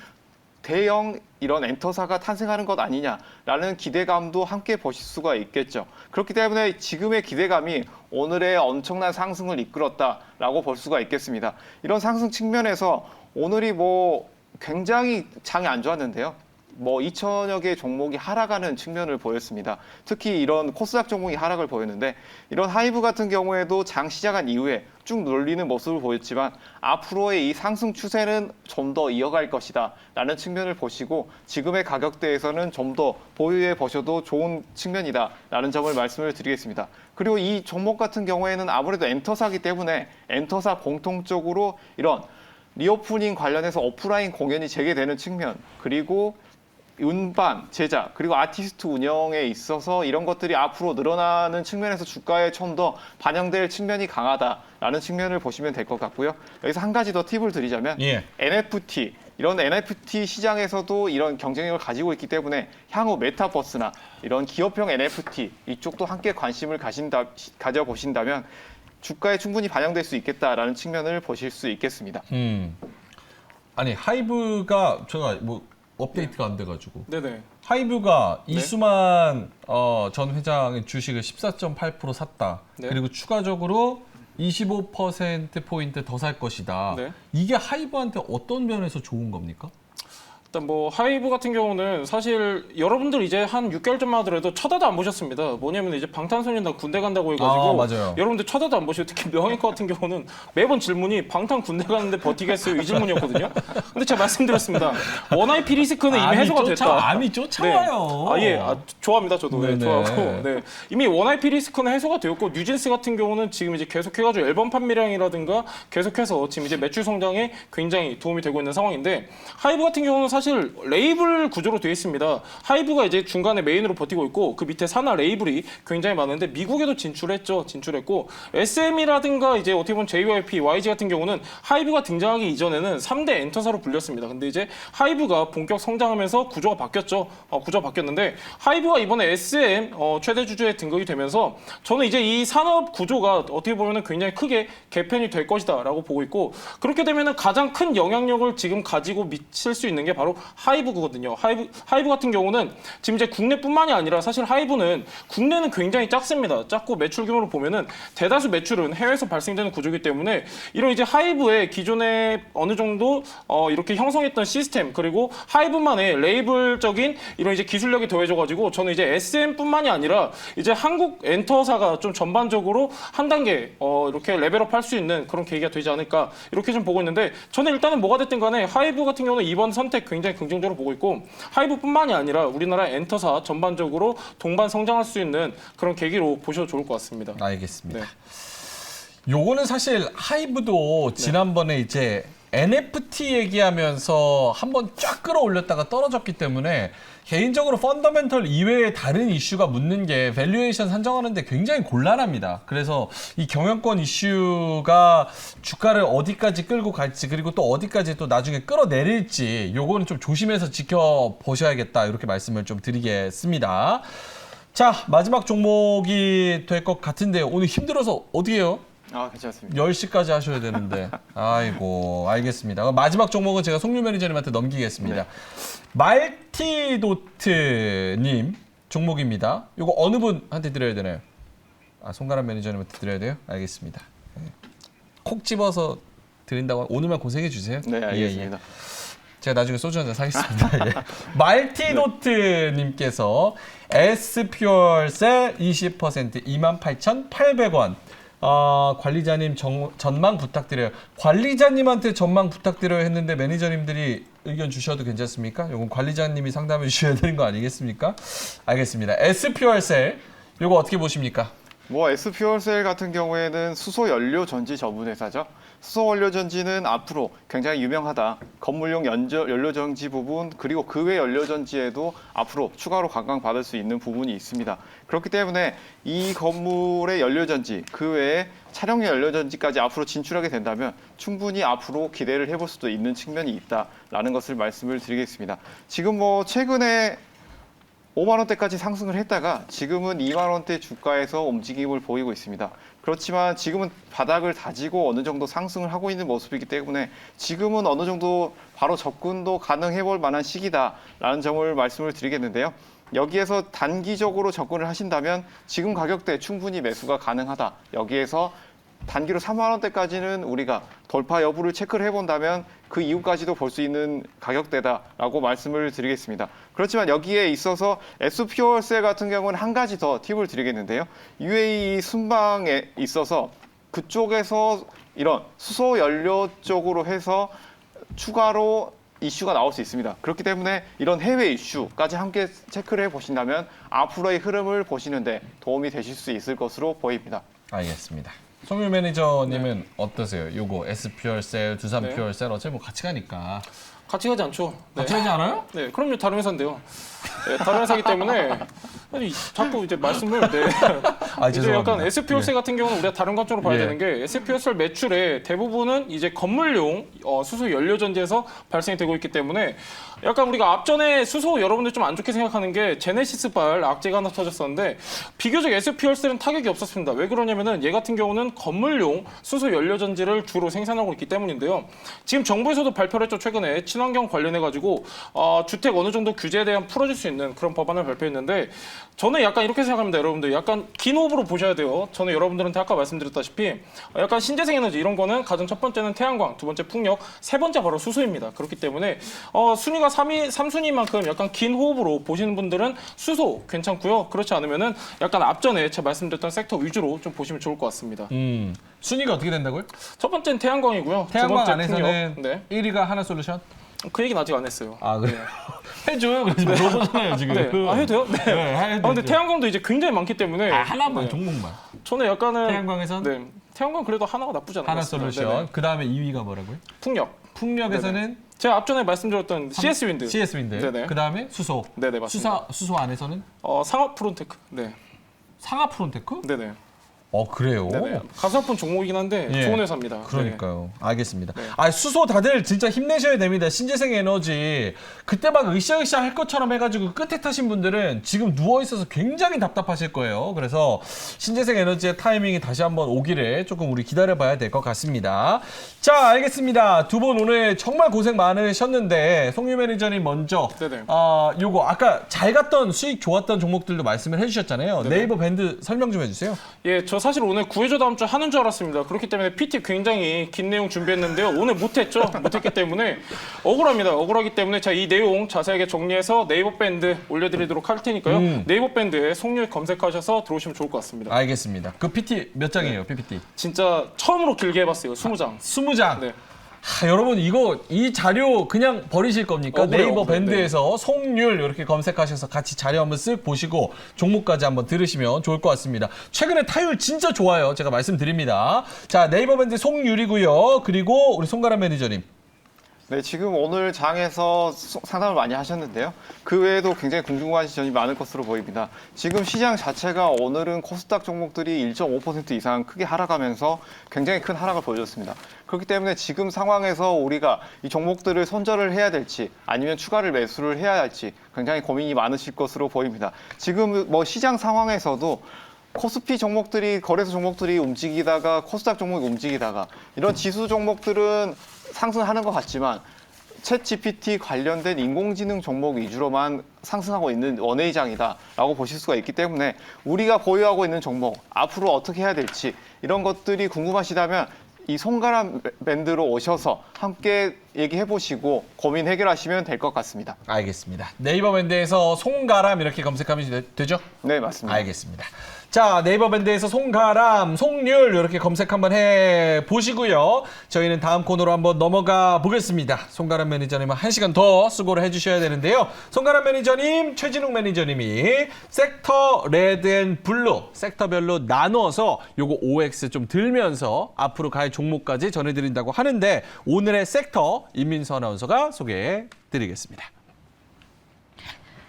대형 이런 엔터사가 탄생하는 것 아니냐라는 기대감도 함께 보실 수가 있겠죠. 그렇기 때문에 지금의 기대감이 오늘의 엄청난 상승을 이끌었다라고 볼 수가 있겠습니다. 이런 상승 측면에서 오늘이 뭐 굉장히 장이 안 좋았는데요. 뭐 2천여 개 종목이 하락하는 측면을 보였습니다. 특히 이런 코스닥 종목이 하락을 보였는데 이런 하이브 같은 경우에도 장 시작한 이후에 쭉 놀리는 모습을 보였지만 앞으로의 이 상승 추세는 좀 더 이어갈 것이다 라는 측면을 보시고 지금의 가격대에서는 좀 더 보유해 보셔도 좋은 측면이다 라는 점을 말씀을 드리겠습니다. 그리고 이 종목 같은 경우에는 아무래도 엔터사기 때문에 엔터사 공통적으로 이런 리오프닝 관련해서 오프라인 공연이 재개되는 측면 그리고 운반, 제작, 그리고 아티스트 운영에 있어서 이런 것들이 앞으로 늘어나는 측면에서 주가에 좀 더 반영될 측면이 강하다라는 측면을 보시면 될 것 같고요. 여기서 한 가지 더 팁을 드리자면 NFT, 이런 NFT 시장에서도 이런 경쟁력을 가지고 있기 때문에 향후 메타버스나 이런 기업형 NFT 이쪽도 함께 관심을 가져보신다면 주가에 충분히 반영될 수 있겠다라는 측면을 보실 수 있겠습니다. 아니 하이브가 제가 뭐 업데이트가 안 돼가지고 네네. 하이브가 네. 이수만 전 회장의 주식을 14.8% 샀다. 네. 그리고 추가적으로 25%포인트 더 살 것이다. 네. 이게 하이브한테 어떤 면에서 좋은 겁니까? 일단 뭐 하이브 같은 경우는 사실 여러분들 이제 한 6개월 전만 하더라도 쳐다도 안 보셨습니다. 뭐냐면 이제 방탄소년단 군대 간다고 해가지고 맞아요. 여러분들 쳐다도 안 보시고 특히 명예과 같은 경우는 매번 질문이 방탄 군대 가는데 버티겠어요? 이 질문이었거든요. 근데 제가 말씀드렸습니다. 원IP 리스크는 이미 해소가 됐다. 암이 쫓아와요. 네. 좋아합니다. 저도 네, 네네. 좋아하고. 네. 이미 원IP 리스크는 해소가 되었고 뉴진스 같은 경우는 지금 이제 계속해가지고 앨범 판매량이라든가 계속해서 지금 이제 매출 성장에 굉장히 도움이 되고 있는 상황인데 하이브 같은 경우는 사실 레이블 구조로 되어 있습니다. 하이브가 이제 중간에 메인으로 버티고 있고 그 밑에 산하 레이블이 굉장히 많은데 미국에도 진출했고 SM이라든가 이제 어떻게 보면 JYP, YG 같은 경우는 하이브가 등장하기 이전에는 3대 엔터사로 불렸습니다. 근데 이제 하이브가 본격 성장하면서 구조가 바뀌었죠. 구조가 바뀌었는데 하이브가 이번에 SM 최대 주주에 등극이 되면서 저는 이제 이 산업 구조가 어떻게 보면 굉장히 크게 개편이 될 것이다라고 보고 있고 그렇게 되면은 가장 큰 영향력을 지금 가지고 미칠 수 있는 게 바로 하이브거든요. 하이브 같은 경우는 지금 이제 국내뿐만이 아니라 사실 하이브는 국내는 굉장히 작습니다. 작고 매출 규모로 보면은 대다수 매출은 해외에서 발생되는 구조이기 때문에 이런 이제 하이브의 기존에 어느 정도 이렇게 형성했던 시스템 그리고 하이브만의 레이블적인 이런 이제 기술력이 더해져가지고 저는 이제 SM뿐만이 아니라 이제 한국 엔터사가 좀 전반적으로 한 단계 이렇게 레벨업 할 수 있는 그런 계기가 되지 않을까 이렇게 좀 보고 있는데 저는 일단은 뭐가 됐든 간에 하이브 같은 경우는 이번 선택 굉장히 긍정적으로 보고 있고 하이브뿐만이 아니라 우리나라 엔터사 전반적으로 동반 성장할 수 있는 그런 계기로 보셔도 좋을 것 같습니다. 알겠습니다. 네. 요거는 사실 하이브도 지난번에 이제 NFT 얘기하면서 한번 쫙 끌어올렸다가 떨어졌기 때문에 개인적으로 펀더멘털 이외의 다른 이슈가 묻는 게 밸류에이션 산정하는데 굉장히 곤란합니다. 그래서 이 경영권 이슈가 주가를 어디까지 끌고 갈지 그리고 또 어디까지 또 나중에 끌어내릴지 요거는 좀 조심해서 지켜보셔야겠다 이렇게 말씀을 좀 드리겠습니다. 자, 마지막 종목이 될 것 같은데 오늘 힘들어서 어떻게 해요? 괜찮습니다. 10시까지 하셔야 되는데. 아이고, 알겠습니다. 마지막 종목은 제가 송유 매니저님한테 넘기겠습니다. 말티도트님 종목입니다. 이거 어느 분한테 드려야 되나요? 송가람 매니저님한테 드려야 돼요? 알겠습니다. 콕 집어서 드린다고 오늘만 고생해 주세요. 네, 알겠습니다. 제가 나중에 소주 한잔 사겠습니다. 예. 말티도트님께서 S퓨얼셀 20% 28,800원. 관리자님 전망 부탁드려요. 관리자님한테 전망 부탁드려요 했는데 매니저님들이 의견 주셔도 괜찮습니까? 이건 관리자님이 상담해 주셔야 되는 거 아니겠습니까? 알겠습니다. S퓨얼셀 이거 어떻게 보십니까? S퓨얼셀 같은 경우에는 수소 연료 전지 전문 회사죠. 수소 연료 전지는 앞으로 굉장히 유명하다. 건물용 연료 전지 부분 그리고 그 외 연료 전지에도 앞으로 추가로 각광받을 수 있는 부분이 있습니다. 그렇기 때문에 이 건물의 연료 전지 그 외에 차량용 연료 전지까지 앞으로 진출하게 된다면 충분히 앞으로 기대를 해볼 수도 있는 측면이 있다라는 것을 말씀을 드리겠습니다. 지금 최근에 5만 원대까지 상승을 했다가 지금은 2만 원대 주가에서 움직임을 보이고 있습니다. 그렇지만 지금은 바닥을 다지고 어느 정도 상승을 하고 있는 모습이기 때문에 지금은 어느 정도 바로 접근도 가능해 볼 만한 시기다라는 점을 말씀을 드리겠는데요. 여기에서 단기적으로 접근을 하신다면 지금 가격대 충분히 매수가 가능하다. 여기에서 단기로 3만 원대까지는 우리가 돌파 여부를 체크를 해본다면 그 이후까지도 볼 수 있는 가격대다라고 말씀을 드리겠습니다. 그렇지만 여기에 있어서 S퓨얼셀 같은 경우는 한 가지 더 팁을 드리겠는데요. UAE 순방에 있어서 그쪽에서 이런 수소 연료 쪽으로 해서 추가로 이슈가 나올 수 있습니다. 그렇기 때문에 이런 해외 이슈까지 함께 체크를 해보신다면 앞으로의 흐름을 보시는데 도움이 되실 수 있을 것으로 보입니다. 알겠습니다. 송유 매니저님은 어떠세요? 요거 S퓨얼셀, 두산퓨얼셀 어차피 같이 가니까. 같이 가지 않죠. 네. 같이 가지 않아요? 네, 그럼요. 다른 회사인데요. 네, 다른 회사이기 때문에 아니, 자꾸 이제 말씀을 이제 죄송합니다. 약간 S퓨얼셀 같은 경우는 우리가 다른 관점으로 봐야 되는 게 S퓨얼셀 매출의 대부분은 이제 건물용 수소 연료 전지에서 발생이 되고 있기 때문에 약간 우리가 앞전에 수소 여러분들 좀 안 좋게 생각하는 게 제네시스발 악재가 하나 터졌었는데 비교적 S퓨얼셀은 타격이 없었습니다. 왜 그러냐면은 얘 같은 경우는 건물용 수소 연료 전지를 주로 생산하고 있기 때문인데요. 지금 정부에서도 발표를 했죠. 최근에 친환경 관련해 가지고 주택 어느 정도 규제에 대한 풀어줄 수 있는 그런 법안을 발표했는데 저는 약간 이렇게 생각합니다. 여러분들 약간 긴 호흡으로 보셔야 돼요. 저는 여러분들한테 아까 말씀드렸다시피 약간 신재생 에너지 이런 거는 가장 첫 번째는 태양광, 두 번째 풍력, 세 번째 바로 수소입니다. 그렇기 때문에 순위가 3순위만큼 약간 긴 호흡으로 보시는 분들은 수소 괜찮고요. 그렇지 않으면은 약간 앞전에 제가 말씀드렸던 섹터 위주로 좀 보시면 좋을 것 같습니다. 순위가 어떻게 된다고요? 첫 번째는 태양광이고요. 두 태양광 번째 안에서는 풍력. 네. 1위가 하나솔루션? 그 얘기는 아직 안 했어요. 그래요? 해줘요. 그래서 물어보잖아요, 지금. 네. 해도 돼요? 네. 해도 근데 돼요. 태양광도 이제 굉장히 많기 때문에 하나만, 네. 종목만. 저는 약간은 태양광에선? 네. 태양광 그래도 하나가 나쁘지 않은 것 같습니다. 하나솔루션. 네네. 그 다음에 2위가 뭐라고요? 풍력. 풍력에서는 제가 앞전에 말씀드렸던 CS 윈드. CS 윈드. 네네. 그 다음에 수소. 네네 맞습니다. 수소 안에서는 상업 프론테크. 네. 상하 프론테크? 네네. 그래요? 네네. 가수아픈 종목이긴 한데 예. 좋은 회사입니다. 그러니까요. 알겠습니다. 네. 수소 다들 진짜 힘내셔야 됩니다. 신재생 에너지. 그때 막 으쌰으쌰 할 것처럼 해가지고 끝에 타신 분들은 지금 누워있어서 굉장히 답답하실 거예요. 그래서 신재생 에너지의 타이밍이 다시 한번 오기를 조금 우리 기다려봐야 될 것 같습니다. 자, 알겠습니다. 두 분 오늘 정말 고생 많으셨는데 송유 매니저님 먼저 네네. 요거 아까 잘 갔던 수익 좋았던 종목들도 말씀을 해주셨잖아요. 네네. 네이버 밴드 설명 좀 해주세요. 예, 저 사실 오늘 구해줘 다음 주 하는 줄 알았습니다. 그렇기 때문에 PT 굉장히 긴 내용 준비했는데요. 오늘 못했죠. 못했기 때문에 억울합니다. 억울하기 때문에 제가 이 내용 자세하게 정리해서 네이버 밴드 올려드리도록 할 테니까요. 네이버 밴드에 송유 검색하셔서 들어오시면 좋을 것 같습니다. 알겠습니다. 그 PT 몇 장이에요, PPT? 진짜 처음으로 길게 해봤어요. 20장. 20장. 네. 여러분 이 자료 그냥 버리실 겁니까? 억울해요, 네이버 억울해. 밴드에서 송률 이렇게 검색하셔서 같이 자료 한번 쓱 보시고 종목까지 한번 들으시면 좋을 것 같습니다. 최근에 타율 진짜 좋아요. 제가 말씀드립니다. 자, 네이버 밴드 송률이고요. 그리고 우리 송가람 매니저님. 네, 지금 오늘 장에서 상담을 많이 하셨는데요. 그 외에도 굉장히 궁금한 지점이 많을 것으로 보입니다. 지금 시장 자체가 오늘은 코스닥 종목들이 1.5% 이상 크게 하락하면서 굉장히 큰 하락을 보여줬습니다. 그렇기 때문에 지금 상황에서 우리가 이 종목들을 손절을 해야 될지 아니면 추가를 매수를 해야 할지 굉장히 고민이 많으실 것으로 보입니다. 지금 뭐 시장 상황에서도 코스피 종목들이 거래소 종목들이 움직이다가 코스닥 종목이 움직이다가 이런 지수 종목들은 상승하는 것 같지만 챗 GPT 관련된 인공지능 종목 위주로만 상승하고 있는 원회의장이다라고 보실 수가 있기 때문에 우리가 보유하고 있는 종목 앞으로 어떻게 해야 될지 이런 것들이 궁금하시다면 이 손가락 밴드로 오셔서 함께 얘기해 보시고 고민 해결하시면 될 것 같습니다. 알겠습니다. 네이버 밴드에서 송가람 이렇게 검색하면 되죠? 네, 맞습니다. 알겠습니다. 자, 네이버 밴드에서 송가람, 송률 이렇게 검색 한번 해 보시고요. 저희는 다음 코너로 한번 넘어가 보겠습니다. 송가람 매니저님은 1시간 더 수고를 해주셔야 되는데요. 송가람 매니저님, 최진욱 매니저님이 섹터 레드 앤 블루 섹터별로 나눠서 요거 OX 좀 들면서 앞으로 갈 종목까지 전해드린다고 하는데 오늘의 섹터 임민수 아나운서가 소개해 드리겠습니다.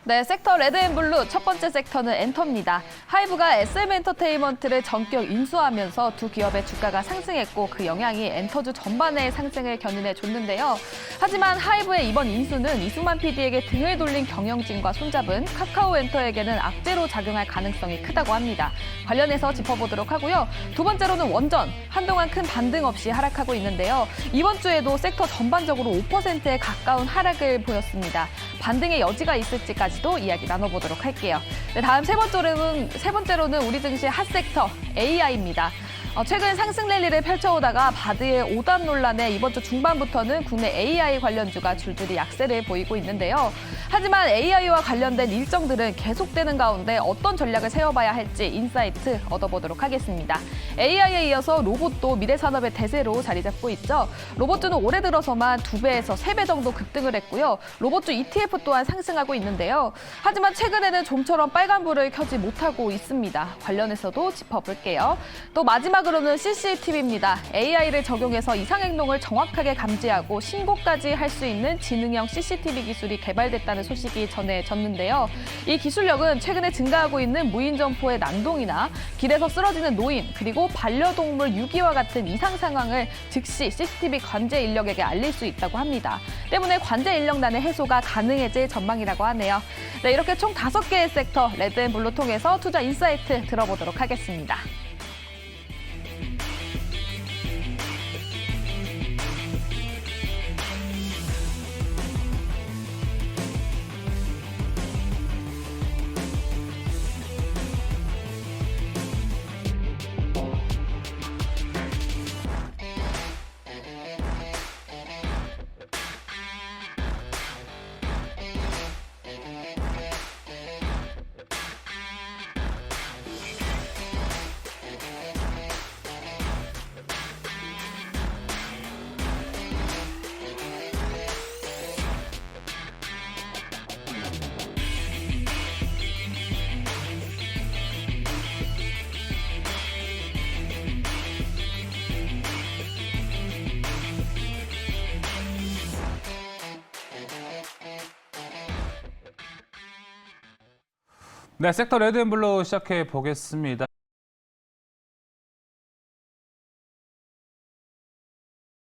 네, 섹터 레드앤블루 첫 번째 섹터는 엔터입니다. 하이브가 SM엔터테인먼트를 전격 인수하면서 두 기업의 주가가 상승했고 그 영향이 엔터주 전반의 상승을 견인해 줬는데요. 하지만 하이브의 이번 인수는 이승만 PD에게 등을 돌린 경영진과 손잡은 카카오엔터에게는 악재로 작용할 가능성이 크다고 합니다. 관련해서 짚어보도록 하고요. 두 번째로는 원전, 한동안 큰 반등 없이 하락하고 있는데요. 이번 주에도 섹터 전반적으로 5%에 가까운 하락을 보였습니다. 반등의 여지가 있을지까지도 이야기 나눠보도록 할게요. 네, 다음 세 번째로는 우리 증시의 핫섹터 AI입니다. 최근 상승 랠리를 펼쳐오다가 바드의 오단 논란에 이번 주 중반부터는 국내 AI 관련주가 줄줄이 약세를 보이고 있는데요. 하지만 AI와 관련된 일정들은 계속되는 가운데 어떤 전략을 세워봐야 할지 인사이트 얻어보도록 하겠습니다. AI에 이어서 로봇도 미래산업의 대세로 자리 잡고 있죠. 로봇주는 올해 들어서만 2배에서 3배 정도 급등을 했고요. 로봇주 ETF 또한 상승하고 있는데요. 하지만 최근에는 좀처럼 빨간불을 켜지 못하고 있습니다. 관련해서도 짚어볼게요. 또 마지막으로는 CCTV입니다. AI를 적용해서 이상행동을 정확하게 감지하고 신고까지 할 수 있는 지능형 CCTV 기술이 개발됐다는 소식이 전해졌는데요. 이 기술력은 최근에 증가하고 있는 무인 점포의 난동이나 길에서 쓰러지는 노인, 그리고 반려동물 유기와 같은 이상 상황을 즉시 CCTV 관제 인력에게 알릴 수 있다고 합니다. 때문에 관제 인력난의 해소가 가능해질 전망이라고 하네요. 네, 이렇게 총 5개의 섹터 레드앤블루 통해서 투자 인사이트 들어보도록 하겠습니다. 네, 섹터 레드앤블루 시작해 보겠습니다.